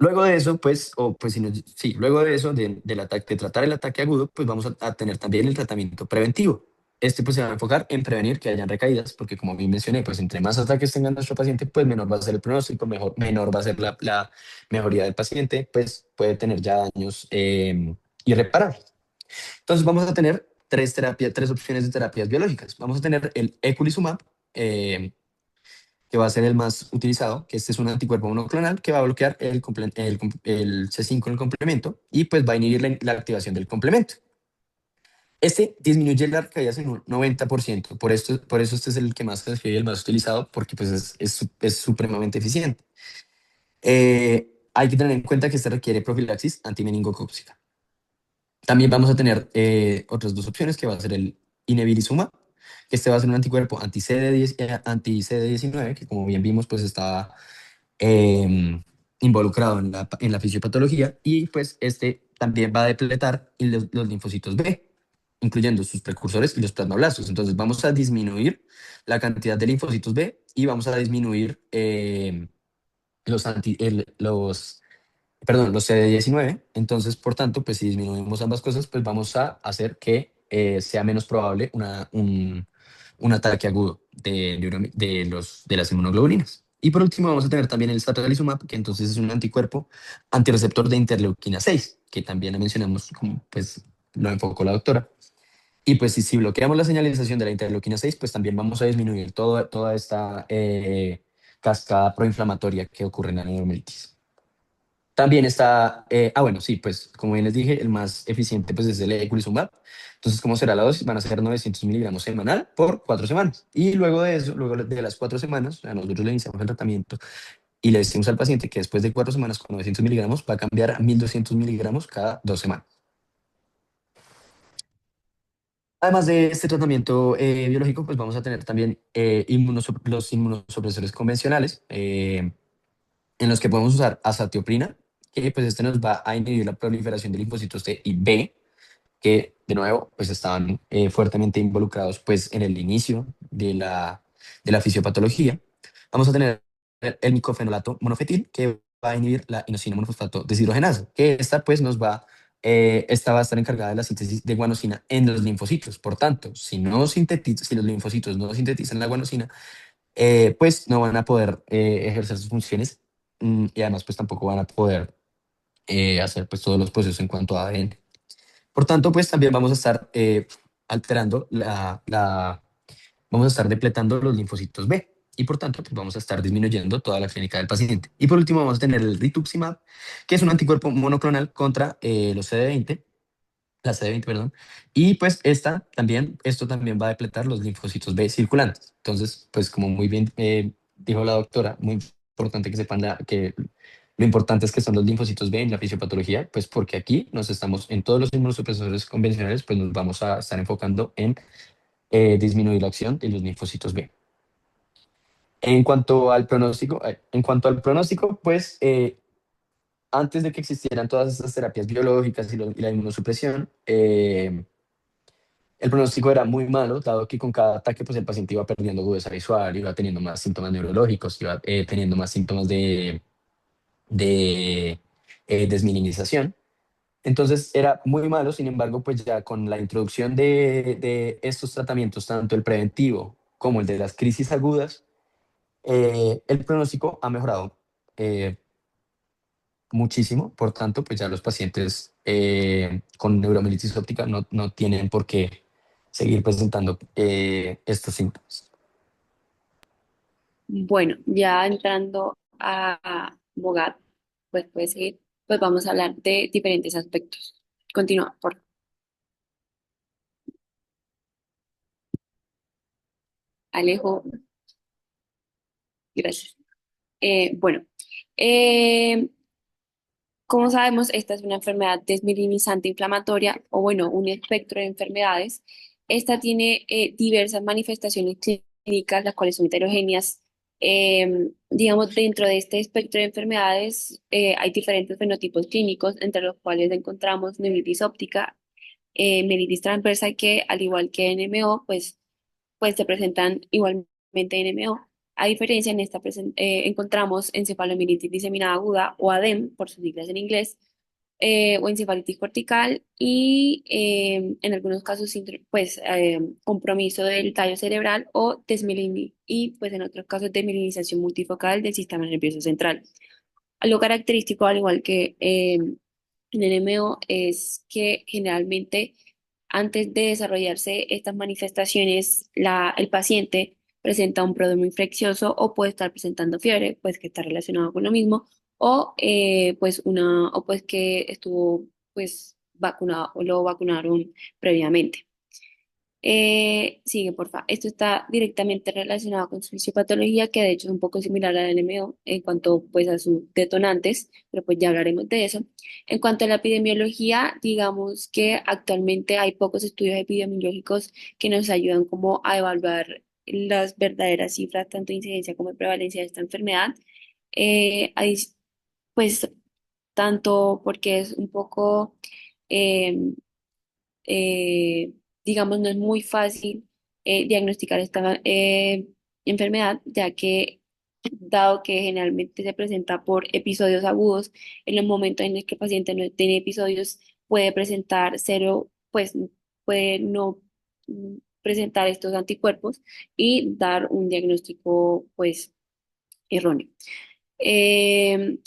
Luego de eso, pues, o pues si no, sí, luego de eso, del ataque, de tratar el ataque agudo, pues vamos a tener también el tratamiento preventivo. Este pues se va a enfocar en prevenir que hayan recaídas, porque como bien mencioné, pues entre más ataques tenga nuestro paciente, pues menor va a ser el pronóstico, menor va a ser la mejoría del paciente, pues puede tener ya daños irreparables. Entonces vamos a tener tres opciones de terapias biológicas. Vamos a tener el eculizumab, eh, que va a ser el más utilizado, que este es un anticuerpo monoclonal que va a bloquear el C5 en el complemento y pues va a inhibir la activación del complemento. Este disminuye las recaídas en un 90%, por eso este es el que más se escribe y el más utilizado, porque pues es supremamente eficiente. Hay que tener en cuenta que este requiere profilaxis antimeningocócica. También vamos a tener otras dos opciones, que va a ser el inebilizumab, que este va a ser un anticuerpo anti-CD19, que como bien vimos, pues está eh, involucrado en la fisiopatología, y pues este también va a depletar los linfocitos B, incluyendo sus precursores y los plasmablastos. Entonces vamos a disminuir la cantidad de linfocitos B y vamos a disminuir los, anti, el- los los CD19. Entonces, por tanto, pues si disminuimos ambas cosas, pues vamos a hacer que sea menos probable un ataque agudo de las inmunoglobulinas. Y por último, vamos a tener también el satralizumab, que entonces es un anticuerpo antirreceptor de interleuquina 6, que también la mencionamos, como pues lo enfocó la doctora. Y pues si bloqueamos la señalización de la interleuquina 6, pues también vamos a disminuir toda esta cascada proinflamatoria que ocurre en la neuromielitis. También está, bueno, sí, pues como bien les dije, el más eficiente pues es el eculizumab. Entonces, ¿cómo será la dosis? Van a ser 900 miligramos semanal por 4 semanas. Y luego de eso, luego de las 4 semanas, a nosotros le iniciamos el tratamiento y le decimos al paciente que después de 4 semanas con 900 miligramos va a cambiar a 1200 miligramos cada 2 semanas. Además de este tratamiento biológico, pues vamos a tener también los inmunosupresores convencionales, en los que podemos usar azatioprina, que pues este nos va a inhibir la proliferación de linfocitos T y B, que de nuevo pues estaban fuertemente involucrados pues en el inicio de la fisiopatología. Vamos a tener el micofenolato monofetil, que va a inhibir la inosina monofosfato deshidrogenasa, que esta pues esta va a estar encargada de la síntesis de guanosina en los linfocitos. Por tanto, si los linfocitos no sintetizan la guanosina, pues no van a poder ejercer sus funciones, y además pues tampoco van a poder hacer pues todos los procesos en cuanto a ADN. Por tanto, pues también vamos a estar alterando vamos a estar depletando los linfocitos B, y por tanto pues vamos a estar disminuyendo toda la clínica del paciente. Y por último vamos a tener el rituximab, que es un anticuerpo monoclonal contra los CD20, la CD20, perdón, y pues esto también va a depletar los linfocitos B circulantes. Entonces, pues como muy bien dijo la doctora, muy importante que sepan que lo importante es que son los linfocitos B en la fisiopatología, pues porque aquí en todos los inmunosupresores convencionales, pues nos vamos a estar enfocando en disminuir la acción de los linfocitos B. En cuanto al pronóstico, pues antes de que existieran todas estas terapias biológicas y la inmunosupresión, el pronóstico era muy malo, dado que con cada ataque pues el paciente iba perdiendo agudeza visual, iba teniendo más síntomas neurológicos, iba teniendo más síntomas de desminimización. Entonces era muy malo. Sin embargo, pues ya con la introducción de estos tratamientos, tanto el preventivo como el de las crisis agudas, el pronóstico ha mejorado eh, muchísimo. Por tanto, pues ya los pacientes con neuromielitis óptica no tienen por qué seguir presentando estos síntomas. Bueno, ya entrando a Bogat, pues puede seguir, pues vamos a hablar de diferentes aspectos. Continúa, por favor. Alejo, gracias. Bueno, eh, como sabemos, esta es una enfermedad desminimizante inflamatoria, o bueno, un espectro de enfermedades. Esta tiene diversas manifestaciones clínicas clínicas, las cuales son heterogéneas. Digamos, dentro de este espectro de enfermedades hay diferentes fenotipos clínicos, entre los cuales encontramos neuritis óptica, mielitis transversa, que al igual que NMO, pues se presentan igualmente NMO. A diferencia, en esta encontramos encefalomielitis diseminada aguda o ADEM, por sus siglas en inglés, o encefalitis cortical y en algunos casos compromiso del tallo cerebral o y pues en otros casos desmielinización multifocal del sistema nervioso central. Algo característico, al igual que en NMO, es que generalmente antes de desarrollarse estas manifestaciones, el paciente presenta un prodromio infeccioso o puede estar presentando fiebre, pues que está relacionado con lo mismo, o pues que estuvo pues vacunado o lo vacunaron previamente. Sigue, porfa. Esto está directamente relacionado con su fisiopatología, que de hecho es un poco similar al NMO en cuanto pues a sus detonantes, pero pues ya hablaremos de eso. En cuanto a la epidemiología, digamos que actualmente hay pocos estudios epidemiológicos que nos ayudan como a evaluar las verdaderas cifras, tanto de incidencia como de prevalencia de esta enfermedad. Hay, pues tanto porque es un poco... em, digamos, no es muy fácil diagnosticar esta enfermedad, ya que dado que generalmente se presenta por episodios agudos, en los momentos en los que el paciente no tiene episodios, puede presentar cero, pues puede no presentar estos anticuerpos y dar un diagnóstico, pues, erróneo. Eh,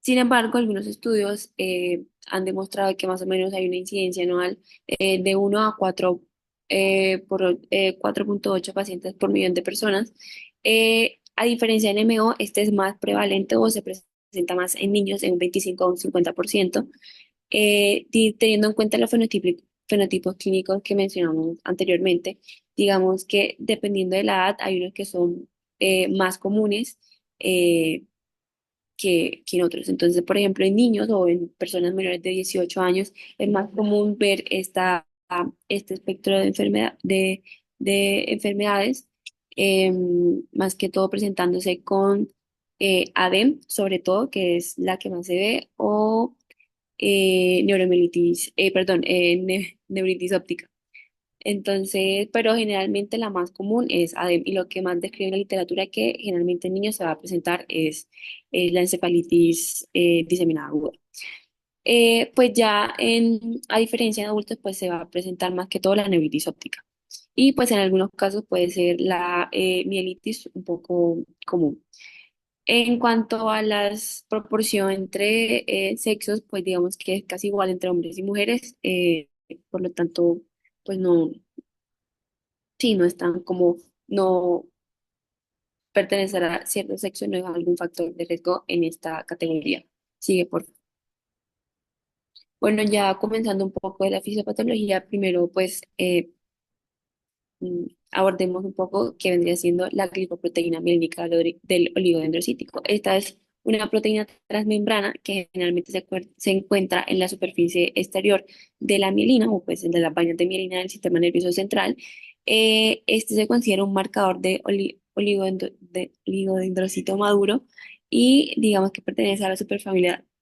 Sin embargo, algunos estudios han demostrado que más o menos hay una incidencia anual de 1 a 4 por 4,8 pacientes por millón de personas. A diferencia de NMO, este es más prevalente o se presenta más en niños en un 25 o un 50%, teniendo en cuenta los fenotipos clínicos que mencionamos anteriormente. Digamos que dependiendo de la edad, hay unos que son más comunes. Que en otros. Entonces, por ejemplo, en niños o en personas menores de 18 años es más común ver este espectro de de enfermedades, más que todo presentándose con ADEM, sobre todo, que es la que más se ve, o neuritis óptica. Entonces, pero generalmente la más común es ADEM y lo que más describe en la literatura que generalmente en niños se va a presentar es la encefalitis diseminada aguda. Pues ya a diferencia de adultos, pues se va a presentar más que todo la neuritis óptica. Y pues en algunos casos puede ser la mielitis un poco común. En cuanto a las proporción entre sexos, pues digamos que es casi igual entre hombres y mujeres. Por lo tanto, pues no. Sí, no están como no pertenecer a cierto sexo no es algún factor de riesgo en esta categoría. Sigue, por favor. Bueno, ya comenzando un poco de la fisiopatología, primero pues abordemos un poco qué vendría siendo la glicoproteína mielínica del oligodendrocítico. Esta es una proteína transmembrana que generalmente se encuentra en la superficie exterior de la mielina o pues de las vainas de mielina del sistema nervioso central. Este se considera un marcador de oligodendrocito maduro y digamos que pertenece a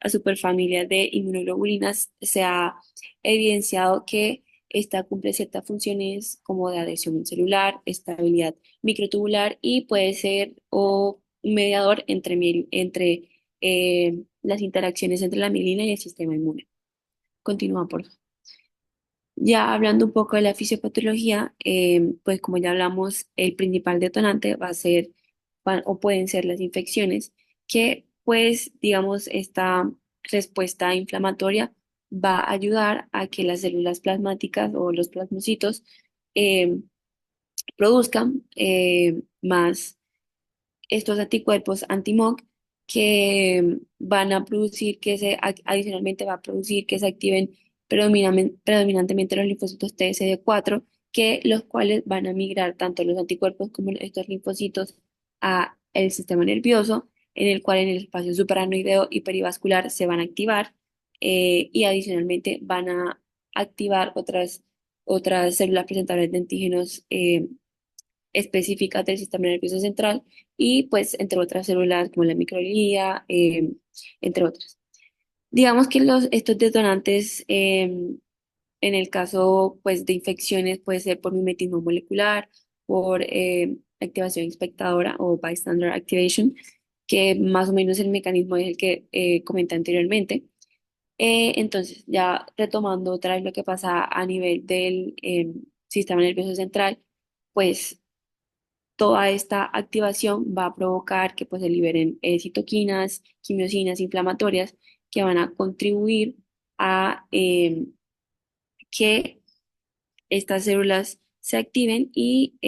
superfamilia de inmunoglobulinas. Se ha evidenciado que esta cumple ciertas funciones como de adhesión celular, estabilidad microtubular y puede ser un mediador entre las interacciones entre la mielina y el sistema inmune. Continúa, por favor. Ya hablando un poco de la fisiopatología, pues como ya hablamos, el principal detonante va a ser o pueden ser las infecciones, que pues digamos esta respuesta inflamatoria va a ayudar a que las células plasmáticas o los plasmocitos eh, produzcan más estos anticuerpos anti-MOG que van a producir adicionalmente va a producir que se activen predominantemente los linfocitos TSD4, que los cuales van a migrar tanto los anticuerpos como estos linfocitos a el sistema nervioso, en el cual en el espacio supraranoideo y perivascular se van a activar y adicionalmente van a activar otras células presentadoras de antígenos específicas del sistema nervioso central y pues entre otras células como la microglía, entre otras. Digamos que estos detonantes, en el caso pues de infecciones, puede ser por mimetismo molecular, por activación espectadora o bystander activation, que más o menos el mecanismo es el que comenté anteriormente. Entonces, ya retomando otra vez lo que pasa a nivel del sistema nervioso central, pues toda esta activación va a provocar que pues, se liberen citoquinas, quimiosinas inflamatorias que van a contribuir a que estas células se activen y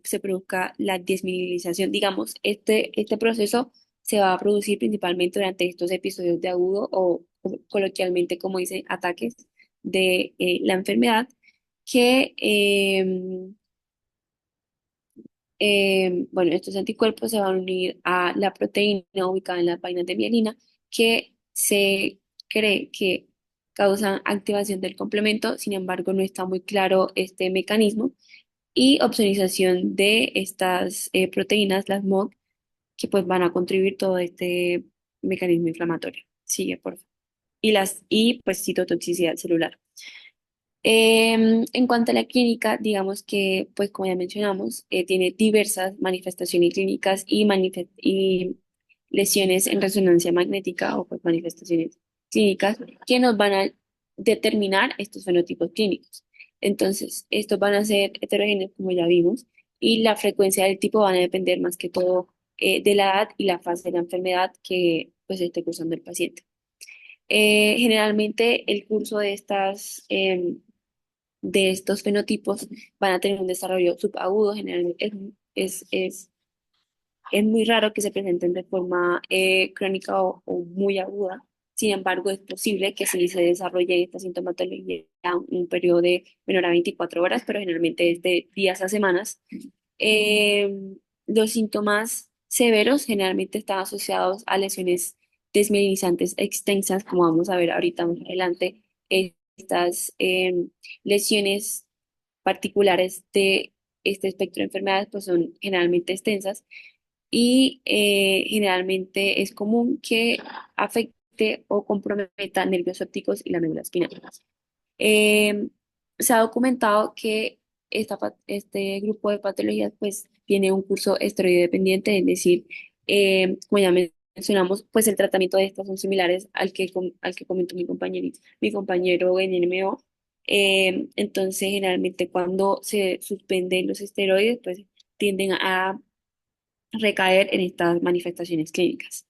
se produzca la desminimización. Digamos, este proceso se va a producir principalmente durante estos episodios de agudo o coloquialmente, como dicen, ataques de la enfermedad que bueno, estos anticuerpos se van a unir a la proteína ubicada en las vainas de mielina, que se cree que causan activación del complemento, sin embargo, no está muy claro este mecanismo, y opsonización de estas proteínas, las MOG, que pues van a contribuir todo este mecanismo inflamatorio. Sigue, por favor. Y pues citotoxicidad celular. En cuanto a la clínica, digamos que, pues como ya mencionamos, tiene diversas manifestaciones clínicas y lesiones en resonancia magnética o pues manifestaciones clínicas que nos van a determinar estos fenotipos clínicos. Entonces, estos van a ser heterogéneos, como ya vimos, y la frecuencia del tipo van a depender más que todo de la edad y la fase de la enfermedad que pues esté cursando el paciente. Generalmente el curso de estos fenotipos van a tener un desarrollo subagudo, generalmente es muy raro que se presenten de forma crónica o muy aguda. Sin embargo, es posible que sí se desarrolle esta sintomatología en un periodo de menor a 24 horas, pero generalmente es de días a semanas. Eh, los síntomas severos generalmente están asociados a lesiones desmielinizantes extensas, como vamos a ver ahorita más adelante. Estas lesiones particulares de este espectro de enfermedades pues son generalmente extensas y generalmente es común que afecte o comprometa nervios ópticos y la médula espinal. Eh, Se ha documentado que este grupo de patologías pues tiene un curso esteroide dependiente, es decir, como ya mencionamos, pues el tratamiento de estas son similares al que comentó mi compañero en NMO. Entonces, generalmente cuando se suspenden los esteroides, pues tienden a recaer en estas manifestaciones clínicas.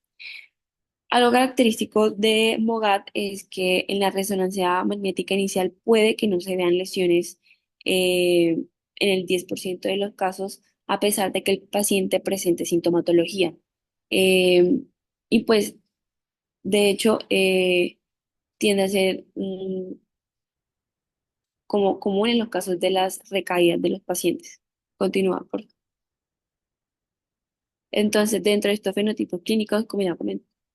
Algo característico de MOGAD es que en la resonancia magnética inicial puede que no se vean lesiones en el 10% de los casos, a pesar de que el paciente presente sintomatología. Eh, y pues, de hecho, tiende a ser como común en los casos de las recaídas de los pacientes. Continúa, por favor. Entonces, dentro de estos fenotipos clínicos, como ya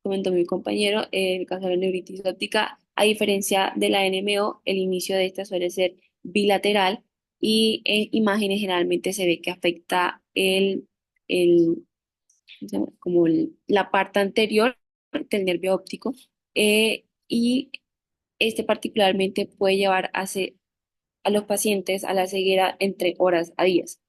comentó mi compañero, en el caso de la neuritis óptica, a diferencia de la NMO, el inicio de esta suele ser bilateral y en imágenes generalmente se ve que afecta el, ¿cómo se llama? Como la parte anterior del nervio óptico, y este particularmente puede llevar a los pacientes a la ceguera entre horas a días.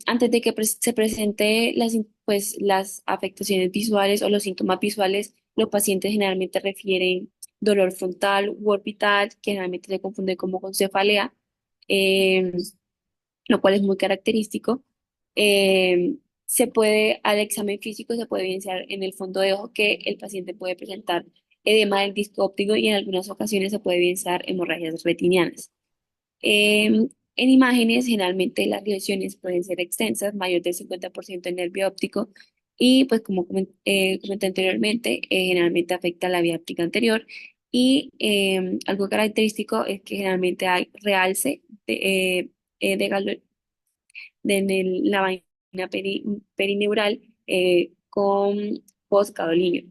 Antes de que se presente pues, las afectaciones visuales o los síntomas visuales, los pacientes generalmente refieren dolor frontal u orbital, que generalmente se confunde como con cefalea, em, lo cual es muy característico. Al examen físico se puede evidenciar en el fondo de ojo que el paciente puede presentar edema del disco óptico y en algunas ocasiones se puede evidenciar hemorragias retinianas. En imágenes, generalmente las lesiones pueden ser extensas, mayor del 50% en nervio óptico, y pues como comenté anteriormente, generalmente afecta la vía óptica anterior, y algo característico es que generalmente hay realce la vaina perineural con postcadolíneo.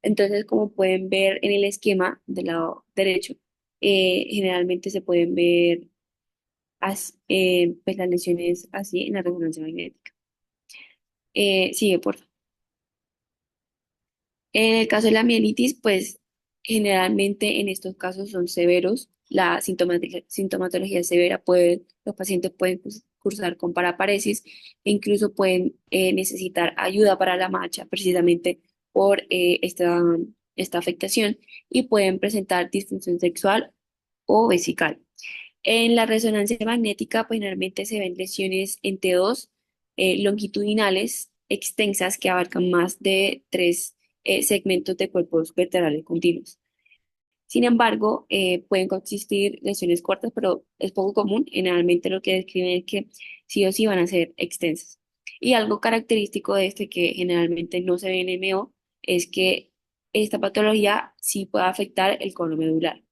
Entonces, como pueden ver en el esquema del lado derecho, generalmente se pueden ver pues las lesiones así en la resonancia magnética. Sigue, por favor. En el caso de la mielitis, pues generalmente en estos casos son severos. La sintomatología es severa, los pacientes pueden cursar con paraparesis e incluso pueden necesitar ayuda para la marcha precisamente por esta afectación y pueden presentar disfunción sexual o vesical. En la resonancia magnética, pues generalmente se ven lesiones en T2 longitudinales extensas que abarcan más de tres segmentos de cuerpos vertebrales continuos. Sin embargo, pueden coexistir lesiones cortas, pero es poco común. Generalmente lo que describen es que sí o sí van a ser extensas. Y algo característico de este que generalmente no se ve en MO es que esta patología sí puede afectar el cono medular.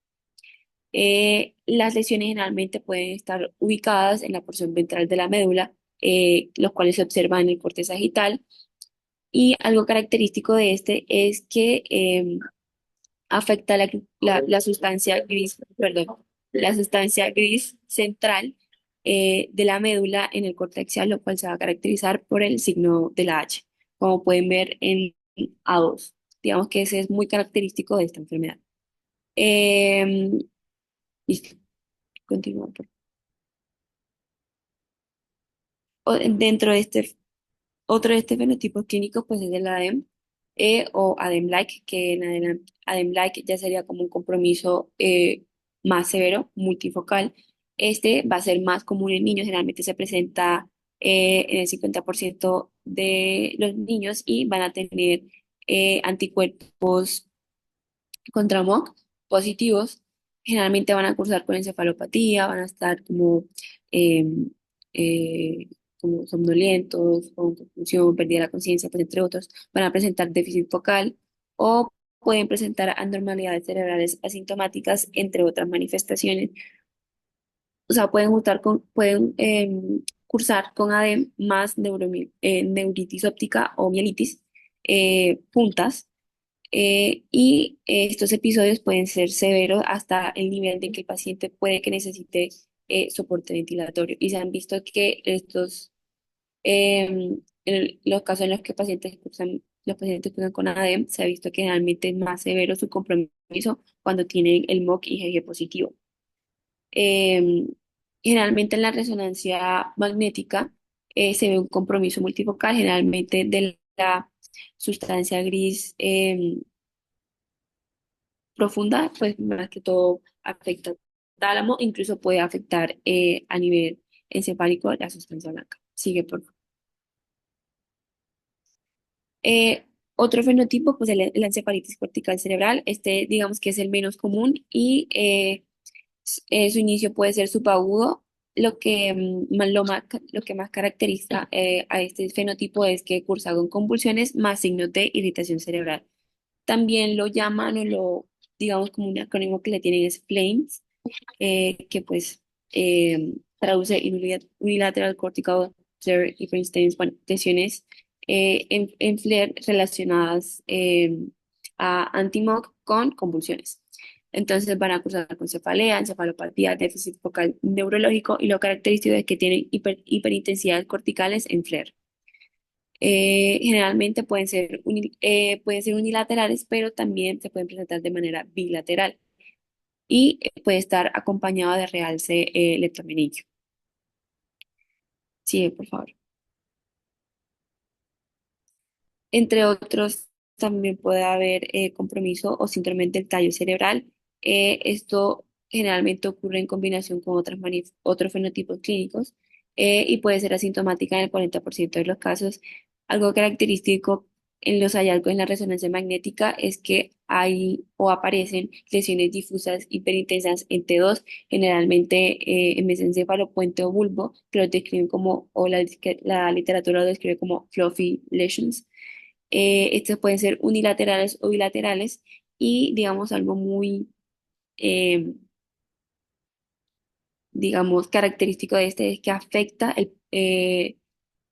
Las lesiones generalmente pueden estar ubicadas en la porción ventral de la médula, los cuales se observan en el corte sagital. Y algo característico de este es que afecta la sustancia gris, perdón, la sustancia gris central de la médula en el corte axial, lo cual se va a caracterizar por el signo de la H, como pueden ver en A2. Digamos que ese es muy característico de esta enfermedad. Em, Listo, continúa. Dentro de otro de este fenotipo clínico, pues es el ADEM o ADEM-like, que en ADEM-like ya sería como un compromiso más severo, multifocal. Este va a ser más común en niños, generalmente se presenta en el 50% de los niños y van a tener anticuerpos contra MOC positivos. Generalmente van a cursar con encefalopatía, van a estar eh, eh, como somnolientos, con confusión, pérdida de la conciencia, pues entre otros. Van a presentar déficit focal o pueden presentar anormalidades cerebrales asintomáticas, entre otras manifestaciones. O sea, pueden cursar con ADEM más neuritis óptica o mielitis juntas estos episodios pueden ser severos hasta el nivel de que el paciente puede que necesite soporte ventilatorio. Y se han visto que en los casos en los que los pacientes cursan con ADEM, se ha visto que generalmente es más severo su compromiso cuando tienen el MOC IgG positivo. Em, Generalmente en la resonancia magnética se ve un compromiso multifocal, generalmente de la sustancia gris profunda, pues más que todo afecta al tálamo, incluso puede afectar a nivel encefálico la sustancia blanca. Sigue, por favor. Otro fenotipo, pues la encefalitis cortical cerebral, este digamos que es el menos común y su inicio puede ser subagudo. Lo que más caracteriza a este fenotipo es que cursa con convulsiones más signos de irritación cerebral. También lo llaman digamos como un acrónimo que le tienen es FLAMES, que pues traduce Unilateral Cortical Flare Hyperintensity, bueno, lesiones en flare relacionadas a anti-MOC con convulsiones. Entonces van a cursar con cefalea, encefalopatía, déficit focal neurológico y lo característico es que tienen hiperintensidades corticales en flare. Generalmente pueden ser unilaterales, pero también se pueden presentar de manera bilateral y puede estar acompañado de realce leptomeningio. Sí, por favor. Entre otros, también puede haber compromiso o síndrome del tallo cerebral. Esto generalmente ocurre en combinación con otros fenotipos clínicos y puede ser asintomática en el 40% de los casos. Algo característico en los hallazgos en la resonancia magnética es que hay o aparecen lesiones difusas hiperintensas en T2, generalmente en mesencéfalo, puente o bulbo, que lo describen como, o la literatura lo describe como fluffy lesions. Estos pueden ser unilaterales o bilaterales y, digamos, algo muy, eh, digamos, característico de este es que afecta el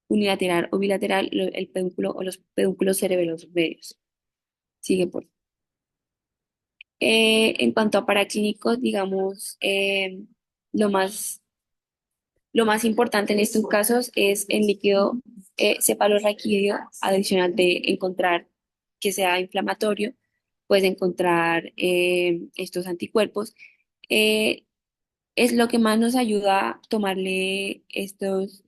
unilateral o bilateral el pedúnculo o los pedúnculos cerebelosos medios. Sigue por. En cuanto a paraclínicos, digamos, lo más Lo más importante en estos casos es el líquido cefalorraquídeo, adicional de encontrar que sea inflamatorio, pues encontrar estos anticuerpos. Eh, es lo que más nos ayuda a tomarle estos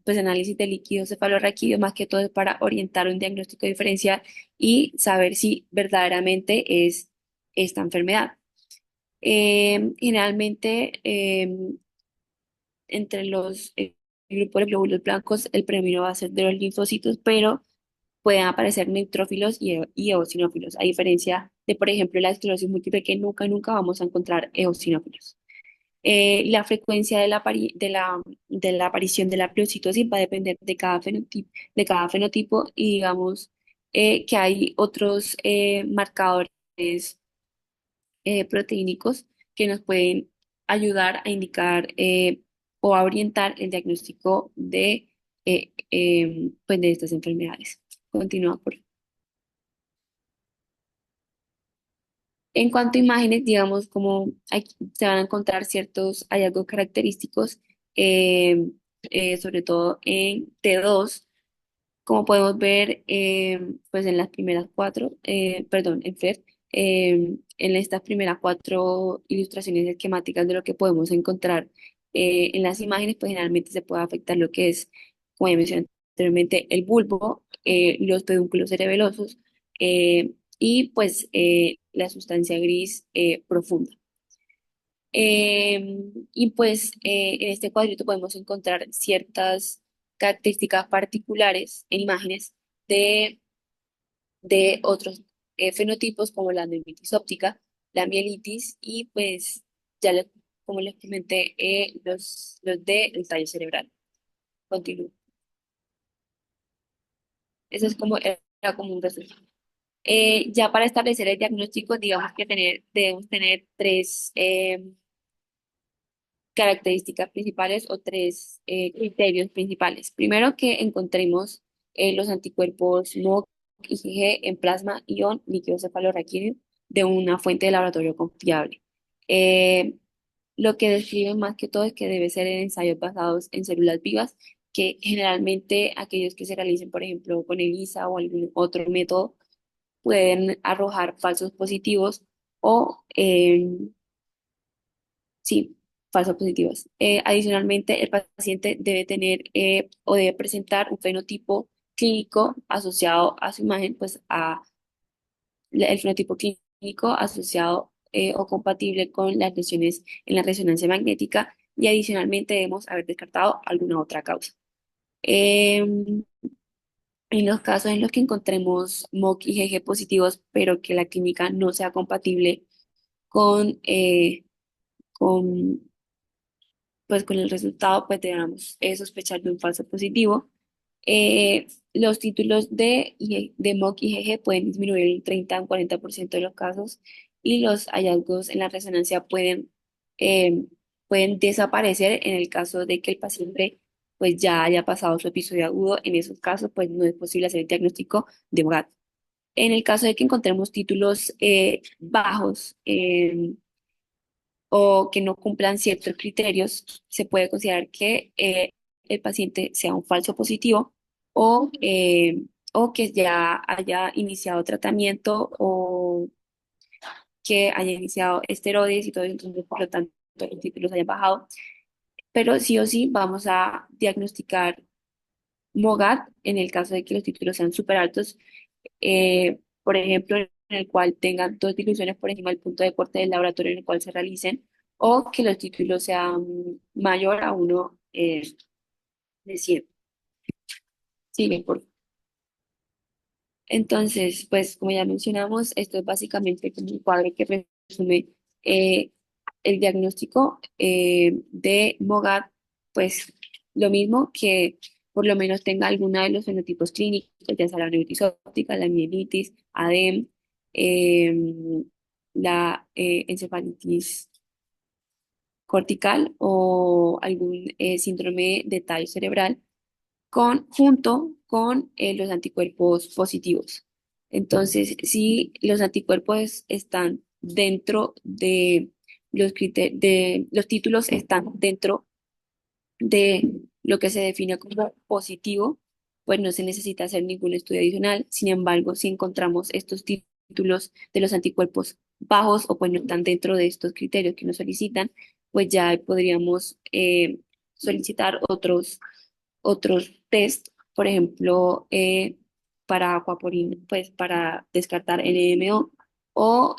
pues análisis de líquido cefalorraquídeo, más que todo es para orientar un diagnóstico diferencial y saber si verdaderamente es esta enfermedad. Generalmente, entre los grupos de glóbulos blancos, el predominio va a ser de los linfocitos, pero pueden aparecer neutrófilos y eosinófilos, a diferencia de, por ejemplo, la esclerosis múltiple, que nunca vamos a encontrar eosinófilos. La frecuencia de la aparición de la pleocitosis va a depender de cada fenotipo y digamos que hay otros marcadores proteínicos que nos pueden ayudar a indicar o a orientar el diagnóstico pues de estas enfermedades. Continúa, por favor. En cuanto a imágenes, digamos, como se van a encontrar ciertos hallazgos característicos, eh, sobre todo en T2, como podemos ver, pues en las primeras cuatro, perdón, en FER, en estas primeras cuatro ilustraciones esquemáticas de lo que podemos encontrar en las imágenes, pues generalmente se puede afectar lo que es, como ya mencioné anteriormente, el bulbo, los pedúnculos cerebelosos y pues la sustancia gris profunda. Y pues en este cuadrito podemos encontrar ciertas características particulares en imágenes de, de otros fenotipos como la neuritis óptica, la mielitis y pues ya como les comenté, los del tallo cerebral. Continúo. Eso es como, era como un resumen. Ya para establecer el diagnóstico, digamos que debemos tener tres características principales o tres criterios principales. Primero, que encontremos los anticuerpos MOC IgG en plasma ion líquido cefalorraquídeo de una fuente de laboratorio confiable. Eh, lo que describen más que todo es que debe ser en ensayos basados en células vivas, que generalmente aquellos que se realicen, por ejemplo, con ELISA o algún otro método, pueden arrojar falsos positivos o sí, falsos positivos. Adicionalmente, el paciente debe tener o debe presentar un fenotipo clínico asociado a su imagen, pues el fenotipo clínico asociado o compatible con las lesiones en la resonancia magnética y adicionalmente debemos haber descartado alguna otra causa. En los casos en los que encontremos MOC y GG positivos, pero que la clínica no sea compatible con, con pues con el resultado pues debemos sospechar de un falso positivo. Los títulos de MOC y GG pueden disminuir el 30 a un 40% de los casos y los hallazgos en la resonancia eh, pueden desaparecer en el caso de que el paciente pues ya haya pasado su episodio agudo. En esos casos pues no es posible hacer el diagnóstico de MOGAD. En el caso de que encontremos títulos bajos, o que no cumplan ciertos criterios, se puede considerar que el paciente sea un falso positivo o que ya haya iniciado tratamiento o que haya iniciado esteroides y todo eso, entonces por lo tanto los títulos hayan bajado. Pero sí o sí vamos a diagnosticar MOGAD en el caso de que los títulos sean súper altos, por ejemplo, en el cual tengan dos diluciones por encima del punto de corte del laboratorio en el cual se realicen, o que los títulos sean mayor a uno de 100. Sigue, por favor. Entonces, pues como ya mencionamos, esto es básicamente como un cuadro que resume eh, el diagnóstico de MOGAD, pues lo mismo que por lo menos tenga alguna de los fenotipos clínicos, ya sea la neuritis óptica, la mielitis, ADEM, la encefalitis cortical o algún síndrome de tallo cerebral junto con los anticuerpos positivos. Entonces, si los anticuerpos están dentro de los títulos están dentro de lo que se define como positivo, pues no se necesita hacer ningún estudio adicional. Sin embargo, si encontramos estos títulos de los anticuerpos bajos o pues no están dentro de estos criterios que nos solicitan, pues ya podríamos solicitar otros test, por ejemplo, para aquaporin, pues para descartar NMO o,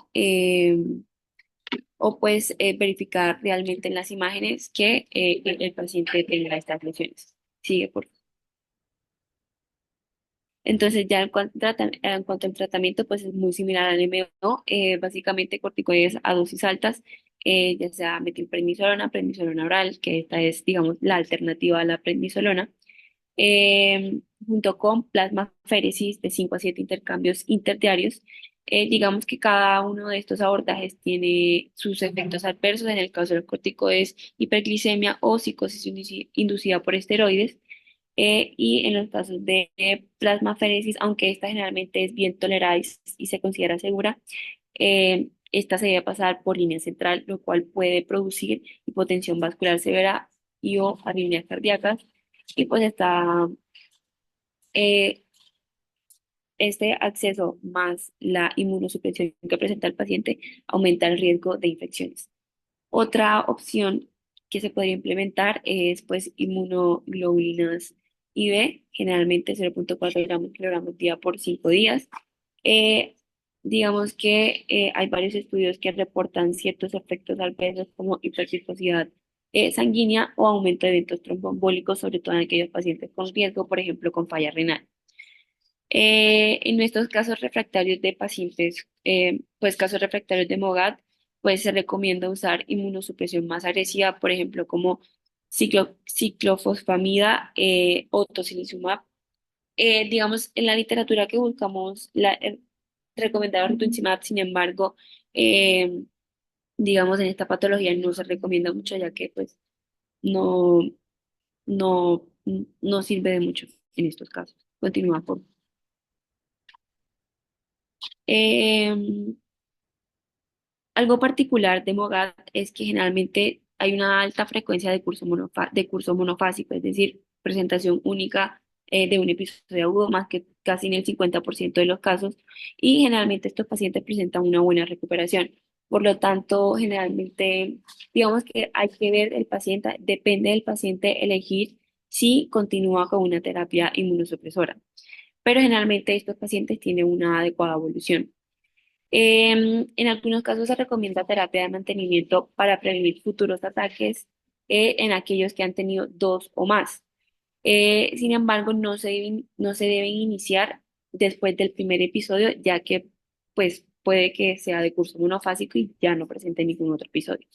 o pues verificar realmente en las imágenes que el paciente tenga estas lesiones. Sigue, por favor. Entonces ya en cuanto al tratamiento, pues es muy similar al MO, básicamente corticoides a dosis altas, ya sea metilprednisolona, prednisolona oral, que esta es, digamos, la alternativa a la prednisolona, junto con plasmaféresis de 5 a 7 intercambios interdiarios. Digamos que cada uno de estos abordajes tiene sus efectos adversos. En el caso del corticoides, hiperglicemia o psicosis inducida por esteroides. Y en los casos de plasmaféresis, aunque esta generalmente es bien tolerada y se considera segura, esta se debe pasar por línea central, lo cual puede producir hipotensión vascular severa y o arritmias cardíacas. Y pues está eh, este acceso más la inmunosupresión que presenta el paciente aumenta el riesgo de infecciones. Otra opción que se podría implementar es pues inmunoglobulinas IB, generalmente 0,4 gramos kilogramos día por 5 días. Eh, digamos que hay varios estudios que reportan ciertos efectos adversos como hipertricosidad sanguínea o aumento de eventos tromboembólicos, sobre todo en aquellos pacientes con riesgo, por ejemplo, con falla renal. En estos casos refractarios de pacientes, pues casos refractarios de MOGAD, pues se recomienda usar inmunosupresión más agresiva, por ejemplo, como ciclofosfamida o tocilizumab. Digamos, en la literatura que buscamos, recomendar rituximab, sin embargo, eh, digamos, en esta patología no se recomienda mucho, ya que pues no, no, no sirve de mucho en estos casos. Continúa, por favor. Em, Algo particular de MOGAD es que generalmente hay una alta frecuencia de de curso monofásico, es decir, presentación única de un episodio agudo, más que casi en el 50% de los casos, y generalmente estos pacientes presentan una buena recuperación. Por lo tanto, generalmente, digamos que hay que ver el paciente, depende del paciente elegir si continúa con una terapia inmunosupresora, pero generalmente estos pacientes tienen una adecuada evolución. En algunos casos se recomienda terapia de mantenimiento para prevenir futuros ataques en aquellos que han tenido dos o más. Sin embargo, no se deben iniciar después del primer episodio, ya que pues, puede que sea de curso monofásico y ya no presente ningún otro episodio.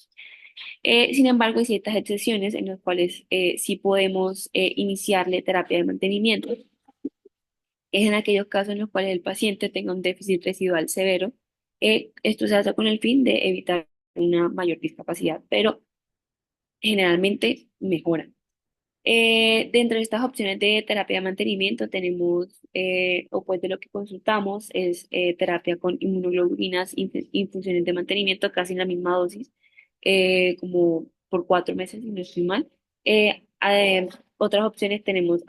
Sin embargo, hay ciertas excepciones en las cuales sí podemos iniciarle terapia de mantenimiento. Es en aquellos casos en los cuales el paciente tenga un déficit residual severo. Esto se hace con el fin de evitar una mayor discapacidad, pero generalmente mejoran. Dentro de estas opciones de terapia de mantenimiento tenemos, o pues de lo que consultamos, es terapia con inmunoglobulinas, infusiones de mantenimiento, casi en la misma dosis, como por 4 meses, si no estoy mal. Otras opciones tenemos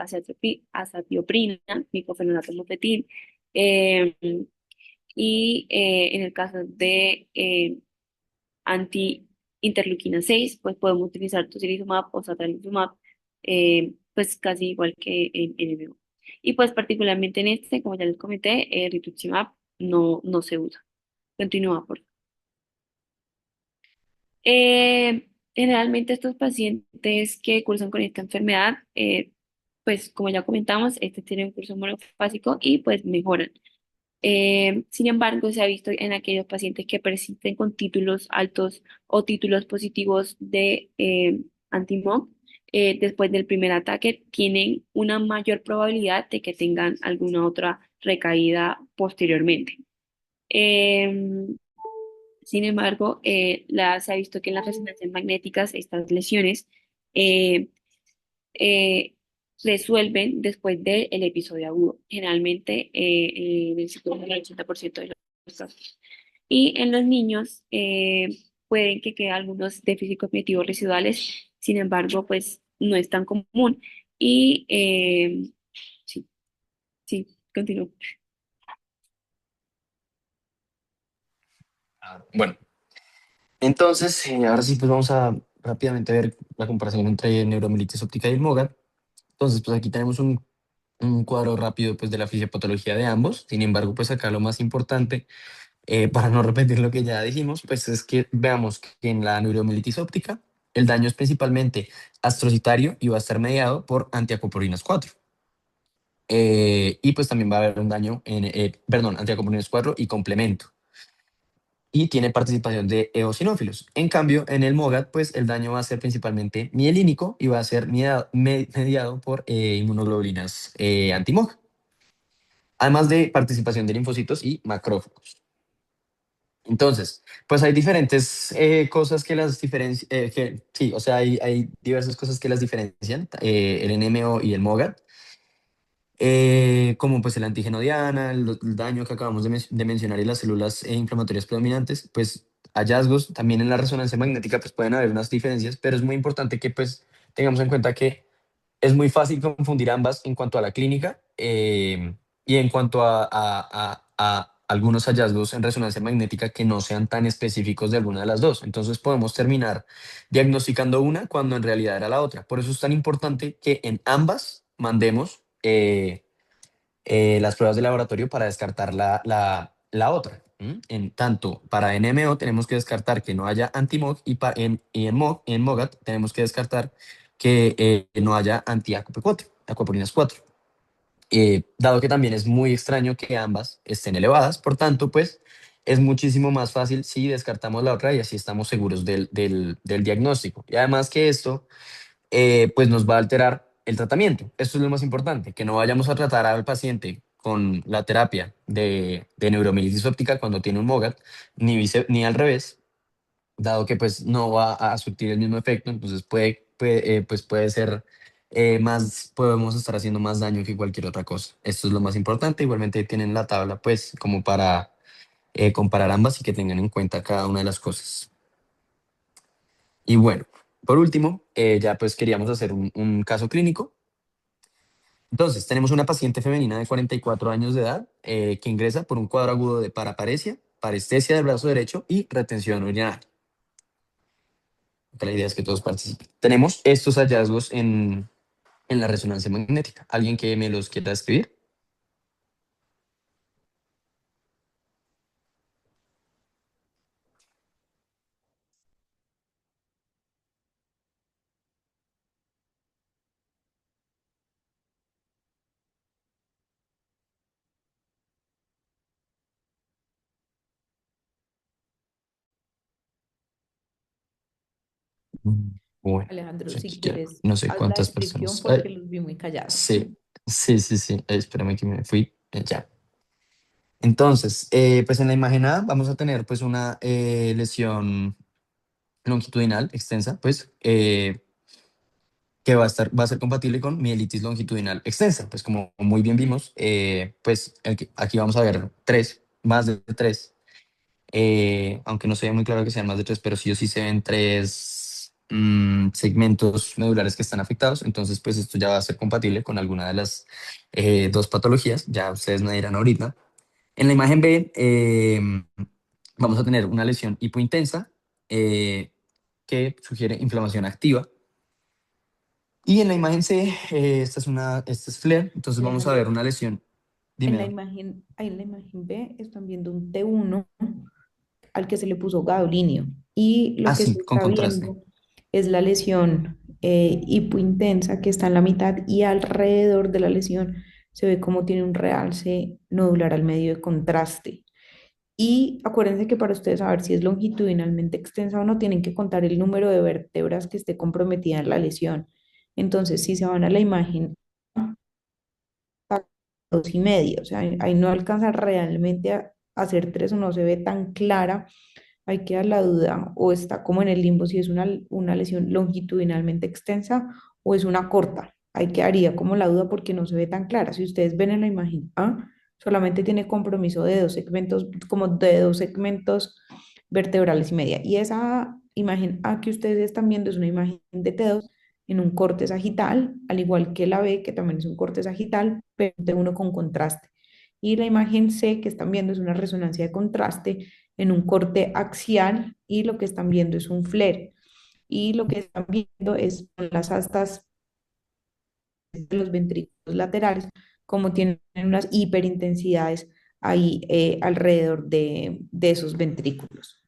azatioprina, micofenonato mofetil, eh, y en el caso de anti-interleuquina 6, pues podemos utilizar tocilizumab o satralizumab, pues casi igual que en NMO. Y pues particularmente en este, como ya les comenté, rituximab no se usa. Continúa, por favor. Generalmente estos pacientes que cursan con esta enfermedad, pues como ya comentamos, este tiene un curso monofásico y pues mejoran. Sin embargo, se ha visto en aquellos pacientes que persisten con títulos altos o títulos positivos de anti-MOG, después del primer ataque, tienen una mayor probabilidad de que tengan alguna otra recaída posteriormente. Em, Sin embargo, se ha visto que en las resonancias magnéticas estas lesiones eh, eh, resuelven después del episodio agudo, generalmente en el 80% de los casos. Y en los niños pueden que queden algunos déficits cognitivos residuales, sin embargo, pues no es tan común. Y sí, sí, continúo. Bueno, entonces, ahora sí, pues vamos a rápidamente ver la comparación entre neuromielitis óptica y el MOGAD. Entonces, pues aquí tenemos un cuadro rápido pues de la fisiopatología de ambos. Sin embargo, pues acá lo más importante, para no repetir lo que ya dijimos, pues es que veamos que en la neuromielitis óptica el daño es principalmente astrocitario y va a estar mediado por antiacoporinas 4. Y pues también va a haber un daño perdón, antiacoporinas 4 y complemento. Y tiene participación de eosinófilos. En cambio, en el MOGAD, pues el daño va a ser principalmente mielínico y va a ser mediado por inmunoglobulinas anti-MOG, además de participación de linfocitos y macrófagos. Entonces, pues hay diferentes cosas que las diferencian, sí, o sea, hay diversas cosas que las diferencian, el NMO y el MOGAD, como pues el antígeno diana, el daño que acabamos de mencionar y las células inflamatorias predominantes, pues hallazgos también en la resonancia magnética, pues pueden haber unas diferencias, pero es muy importante que pues tengamos en cuenta que es muy fácil confundir ambas en cuanto a la clínica, y en cuanto a algunos hallazgos en resonancia magnética que no sean tan específicos de alguna de las dos. Entonces podemos terminar diagnosticando una cuando en realidad era la otra. Por eso es tan importante que en ambas mandemos las pruebas de laboratorio para descartar la otra. En tanto para NMO tenemos que descartar que no haya anti-MOG y en MOGAT tenemos que descartar que no haya anti-ACP4, acuaporinas 4. Dado que también es muy extraño que ambas estén elevadas, por tanto, pues es muchísimo más fácil si descartamos la otra y así estamos seguros del diagnóstico. Y además que esto pues nos va a alterar el tratamiento. Esto es lo más importante, que no vayamos a tratar al paciente con la terapia de neuromielitis óptica cuando tiene un MOGAT, ni al revés, dado que pues no va a surtir el mismo efecto, entonces pues puede ser más, podemos estar haciendo más daño que cualquier otra cosa. Esto es lo más importante. Igualmente tienen la tabla pues como para comparar ambas y que tengan en cuenta cada una de las cosas. Y bueno, por último, ya pues queríamos hacer un caso clínico. Entonces, tenemos una paciente femenina de 44 años de edad que ingresa por un cuadro agudo de paraparesia, parestesia del brazo derecho y retención urinaria. Acá la idea es que todos participen. Tenemos estos hallazgos en la resonancia magnética. ¿Alguien que me los quiera escribir? Bueno, Alejandro, pues aquí si ya quieres, no sé haz la cuántas descripción personas. Ay, porque los vi muy callados. sí, sí, sí, sí. Espérame que me fui. Ya. Entonces, pues en la imagen A vamos a tener pues una lesión longitudinal extensa, pues que va a ser compatible con mielitis longitudinal extensa. Pues como muy bien vimos, pues aquí vamos a ver tres, más de tres, aunque no se ve muy claro que sean más de tres, pero sí o sí se ven tres segmentos medulares que están afectados. Entonces, pues esto ya va a ser compatible con alguna de las dos patologías. Ya ustedes me dirán ahorita. En la imagen B vamos a tener una lesión hipointensa eh, que sugiere inflamación activa. Y en la imagen C, esta es FLAIR, entonces vamos a ver Alejandro, una lesión. Dime. ahí en la imagen B están viendo un T1 al que se le puso gadolinio y lo Ah, que sí, se con está contraste. viendo es la lesión hipointensa que está en la mitad y alrededor de la lesión se ve como tiene un realce nodular al medio de contraste. Y acuérdense que para ustedes saber si es longitudinalmente extensa o no, tienen que contar el número de vértebras que esté comprometida en la lesión. Entonces, si se van a la imagen, dos y medio, o sea, ahí no alcanza realmente a hacer tres o no se ve tan clara, hay que dar la duda, o está como en el limbo si es una lesión longitudinalmente extensa o es una corta. Ahí quedaría como la duda porque no se ve tan clara. Si ustedes ven en la imagen A, solamente tiene compromiso de dos segmentos, como de dos segmentos vertebrales y media. Y esa imagen A que ustedes están viendo es una imagen de T2 en un corte sagital, al igual que la B, que también es un corte sagital, pero de uno con contraste. Y la imagen C que están viendo es una resonancia de contraste en un corte axial y lo que están viendo es un flare. Y lo que están viendo es las astas de los ventrículos laterales, como tienen unas hiperintensidades ahí alrededor de esos ventrículos.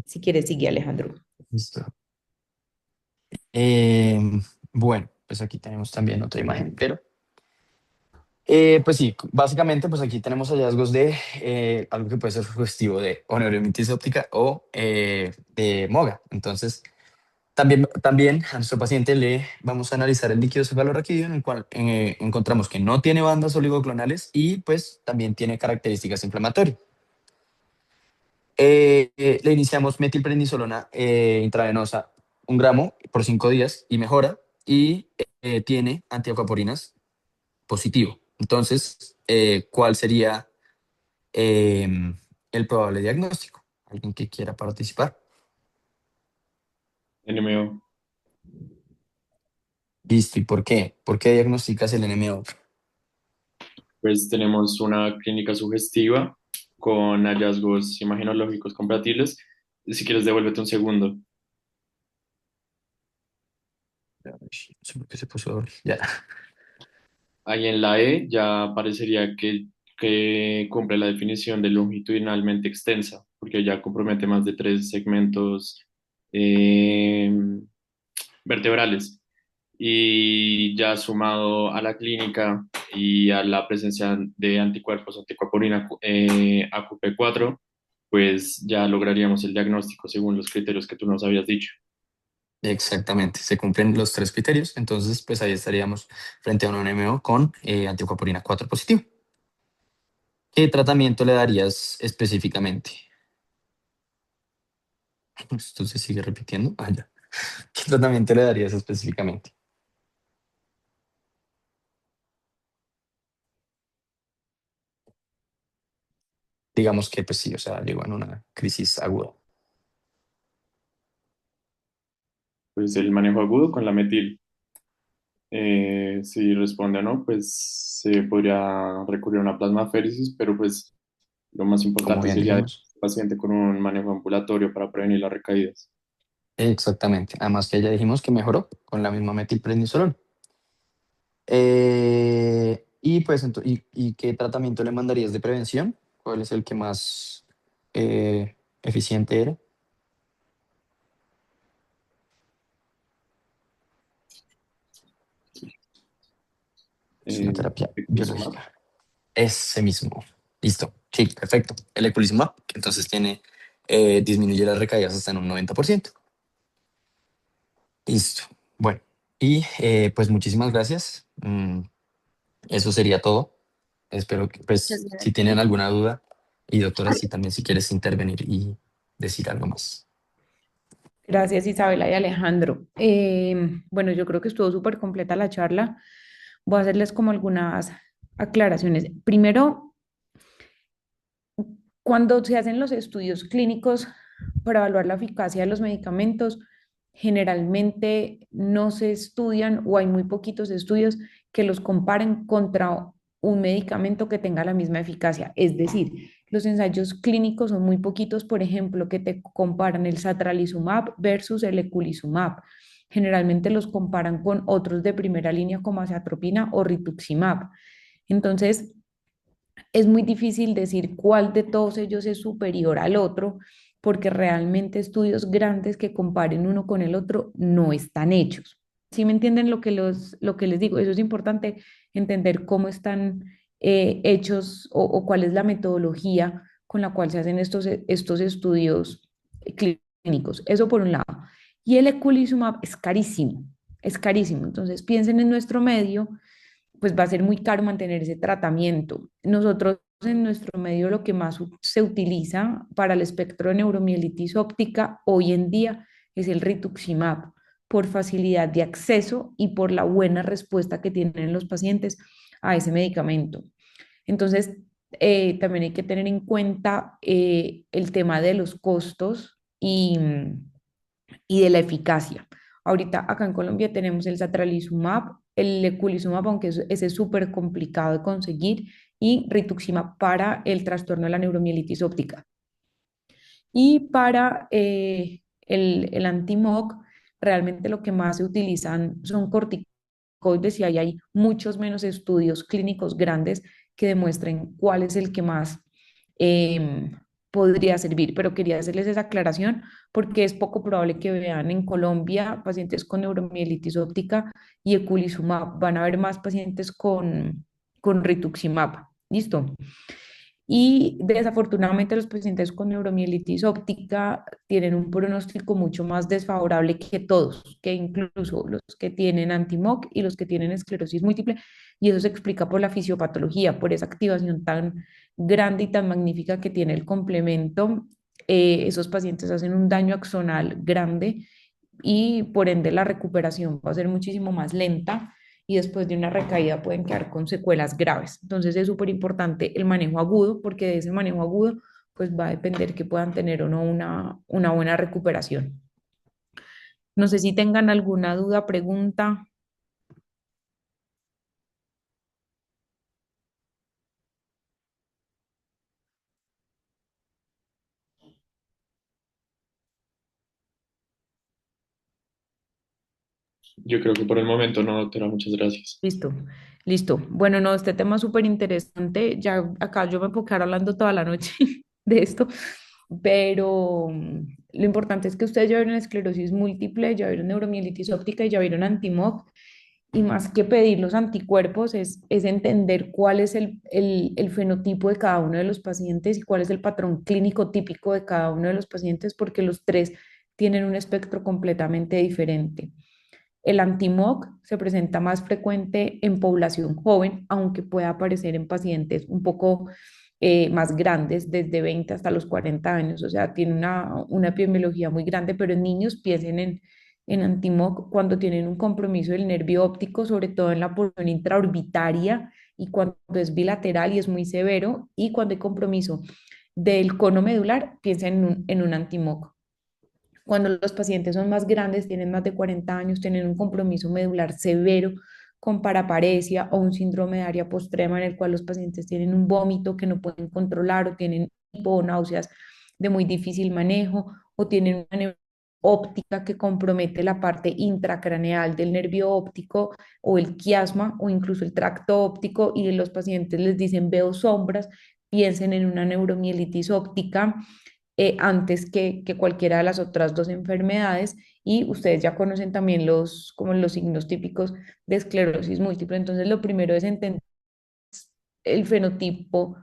Si quieres, sigue Alejandro. Listo. Em, bueno, pues aquí tenemos también otra imagen, pero pues sí, básicamente pues aquí tenemos hallazgos de algo que puede ser sugestivo de o neuromimesis óptica o de MOGA. Entonces, también a nuestro paciente le vamos a analizar el líquido cefalorraquídeo en el cual encontramos que no tiene bandas oligoclonales y pues también tiene características inflamatorias. Le iniciamos metilprednisolona intravenosa 1 gramo por 5 días y mejora y tiene antiacuaporinas positivo. Entonces, ¿cuál sería el probable diagnóstico? ¿Alguien que quiera participar? NMO. Listo, ¿y por qué? ¿Por qué diagnosticas el NMO? Pues tenemos una clínica sugestiva con hallazgos imagenológicos compatibles. Si quieres, devuélvete un segundo. No sé por qué se puso doble. Ya. Ahí en la E ya parecería que cumple la definición de longitudinalmente extensa, porque ya compromete más de 3 segmentos eh, vertebrales. Y ya sumado a la clínica y a la presencia de anticuerpos anticoagulina AQP4, pues ya lograríamos el diagnóstico según los criterios que tú nos habías dicho. Exactamente, se cumplen los 3 criterios, entonces pues ahí estaríamos frente a un NMO con antiacuaporina 4 positivo. ¿Qué tratamiento le darías específicamente? Esto se sigue repitiendo. Ah, ya. ¿Qué tratamiento le darías específicamente? Digamos que pues sí, o sea, llegó en una crisis aguda. Pues el manejo agudo con la metil. Si responde o no, pues se podría recurrir a una plasmaféresis, pero pues lo más Como importante bien sería el dijimos. paciente con un manejo ambulatorio para prevenir las recaídas. Exactamente. Además que ya dijimos que mejoró con la misma metilprednisolona. Y pues, ¿y qué tratamiento le mandarías de prevención? ¿Cuál es el que más eficiente era? Es una terapia Eculizumab. biológica. Ese mismo. Listo. Sí, perfecto. El eculizumab, que entonces disminuye las recaídas hasta en un 90%. Listo. Bueno, y pues muchísimas gracias. Eso sería todo. Espero que, Muchas pues, si tienen gracias. alguna duda, y doctora, si también si quieres intervenir y decir algo más. Gracias, Isabela y Alejandro. Bueno, yo creo que estuvo súper completa la charla. Voy a hacerles como algunas aclaraciones. Primero, cuando se hacen los estudios clínicos para evaluar la eficacia de los medicamentos, generalmente no se estudian o hay muy poquitos estudios que los comparen contra un medicamento que tenga la misma eficacia. Es decir, los ensayos clínicos son muy poquitos, por ejemplo, que te comparan el satralizumab versus el eculizumab. Generalmente los comparan con otros de primera línea como azacitidina o rituximab. Entonces, es muy difícil decir cuál de todos ellos es superior al otro, porque realmente estudios grandes que comparen uno con el otro no están hechos. ¿Sí me entienden lo que les digo? Eso es importante entender cómo están hechos o cuál es la metodología con la cual se hacen estos estudios clínicos. Eso por un lado. Y el eculizumab es carísimo, es carísimo. Entonces piensen en nuestro medio, pues va a ser muy caro mantener ese tratamiento. Nosotros en nuestro medio lo que más se utiliza para el espectro de neuromielitis óptica hoy en día es el rituximab por facilidad de acceso y por la buena respuesta que tienen los pacientes a ese medicamento. Entonces, también hay que tener en cuenta el tema de los costos y de la eficacia. Ahorita acá en Colombia tenemos el satralizumab, el eculizumab, aunque ese es súper complicado de conseguir, y rituximab para el trastorno de la neuromielitis óptica. Y para el anti-MOC, realmente lo que más se utilizan son corticoides y ahí hay muchos menos estudios clínicos grandes que demuestren cuál es el que más em, podría servir. Pero quería hacerles esa aclaración porque es poco probable que vean en Colombia pacientes con neuromielitis óptica y eculizumab. Van a haber más pacientes con rituximab. ¿Listo? Y desafortunadamente los pacientes con neuromielitis óptica tienen un pronóstico mucho más desfavorable que todos, que incluso los que tienen anti-MOC y los que tienen esclerosis múltiple, y eso se explica por la fisiopatología, por esa activación tan grande y tan magnífica que tiene el complemento. Esos pacientes hacen un daño axonal grande y por ende la recuperación va a ser muchísimo más lenta y después de una recaída pueden quedar con secuelas graves. Entonces es súper importante el manejo agudo porque de ese manejo agudo pues va a depender que puedan tener o no una buena recuperación. No sé si tengan alguna duda, pregunta. Yo creo que por el momento no, doctora, muchas gracias. Listo, listo. Bueno, no, este tema es súper interesante. Ya acá yo me puedo quedar hablando toda la noche de esto, pero lo importante es que ustedes ya vieron esclerosis múltiple, ya vieron neuromielitis óptica y ya vieron anti-MOC. Y más que pedir los anticuerpos, es entender cuál es el fenotipo de cada uno de los pacientes y cuál es el patrón clínico típico de cada uno de los pacientes, porque los tres tienen un espectro completamente diferente. El anti-MOC se presenta más frecuente en población joven, aunque pueda aparecer en pacientes un poco más grandes, desde 20 hasta los 40 años, o sea, tiene una epidemiología muy grande, pero en niños piensen en anti-MOC cuando tienen un compromiso del nervio óptico, sobre todo en la porción intraorbitaria y cuando es bilateral y es muy severo, y cuando hay compromiso del cono medular, piensen en un anti-MOC. Cuando los pacientes son más grandes, tienen más de 40 años, tienen un compromiso medular severo con paraparesia o un síndrome de área postrema en el cual los pacientes tienen un vómito que no pueden controlar o tienen hipo o náuseas de muy difícil manejo o tienen una óptica que compromete la parte intracraneal del nervio óptico o el quiasma o incluso el tracto óptico y los pacientes les dicen veo sombras, piensen en una neuromielitis óptica antes que cualquiera de las otras dos enfermedades y ustedes ya conocen también como los signos típicos de esclerosis múltiple. Entonces, lo primero es entender el fenotipo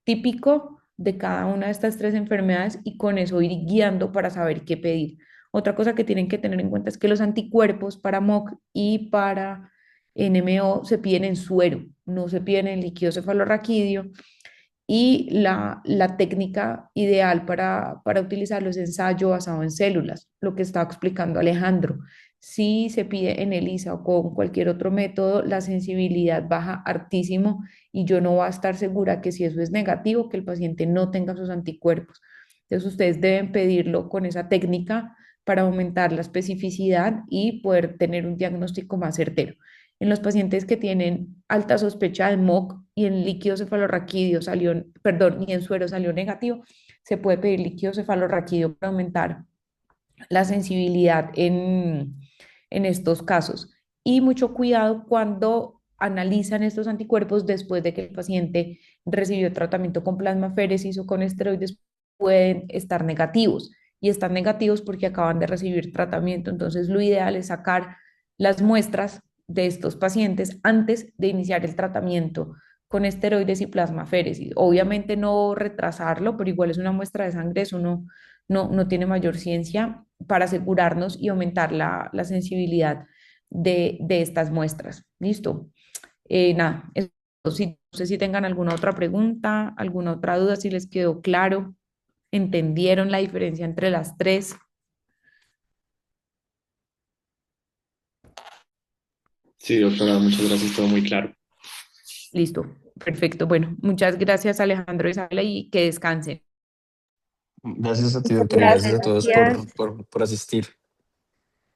típico de cada una de estas tres enfermedades y con eso ir guiando para saber qué pedir. Otra cosa que tienen que tener en cuenta es que los anticuerpos para MOC y para NMO se piden en suero, no se piden en líquido cefalorraquídeo y la técnica ideal para utilizarlo es ensayo basado en células, lo que estaba explicando Alejandro. Si se pide en ELISA o con cualquier otro método, la sensibilidad baja hartísimo y yo no voy a estar segura que si eso es negativo, que el paciente no tenga sus anticuerpos. Entonces ustedes deben pedirlo con esa técnica para aumentar la especificidad y poder tener un diagnóstico más certero. En los pacientes que tienen alta sospecha de MOC y en líquido cefalorraquídeo salió, perdón, y en suero salió negativo, se puede pedir líquido cefalorraquídeo para aumentar la sensibilidad en estos casos. Y mucho cuidado cuando analizan estos anticuerpos después de que el paciente recibió tratamiento con plasmaféresis o con esteroides, pueden estar negativos. Y están negativos porque acaban de recibir tratamiento. Entonces, lo ideal es sacar las muestras de estos pacientes antes de iniciar el tratamiento con esteroides y plasmaféresis. Obviamente no retrasarlo, pero igual es una muestra de sangre, eso no tiene mayor ciencia para asegurarnos y aumentar la sensibilidad de estas muestras. ¿Listo? Nada, eso sí, no sé si tengan alguna otra pregunta, alguna otra duda, si les quedó claro, entendieron la diferencia entre las tres. Sí, doctora, muchas gracias, todo muy claro. Listo, perfecto. Bueno, muchas gracias Alejandro y Isabela y que descansen. Gracias a ti, Muchas doctor, y gracias gracias. a todos Gracias. por asistir.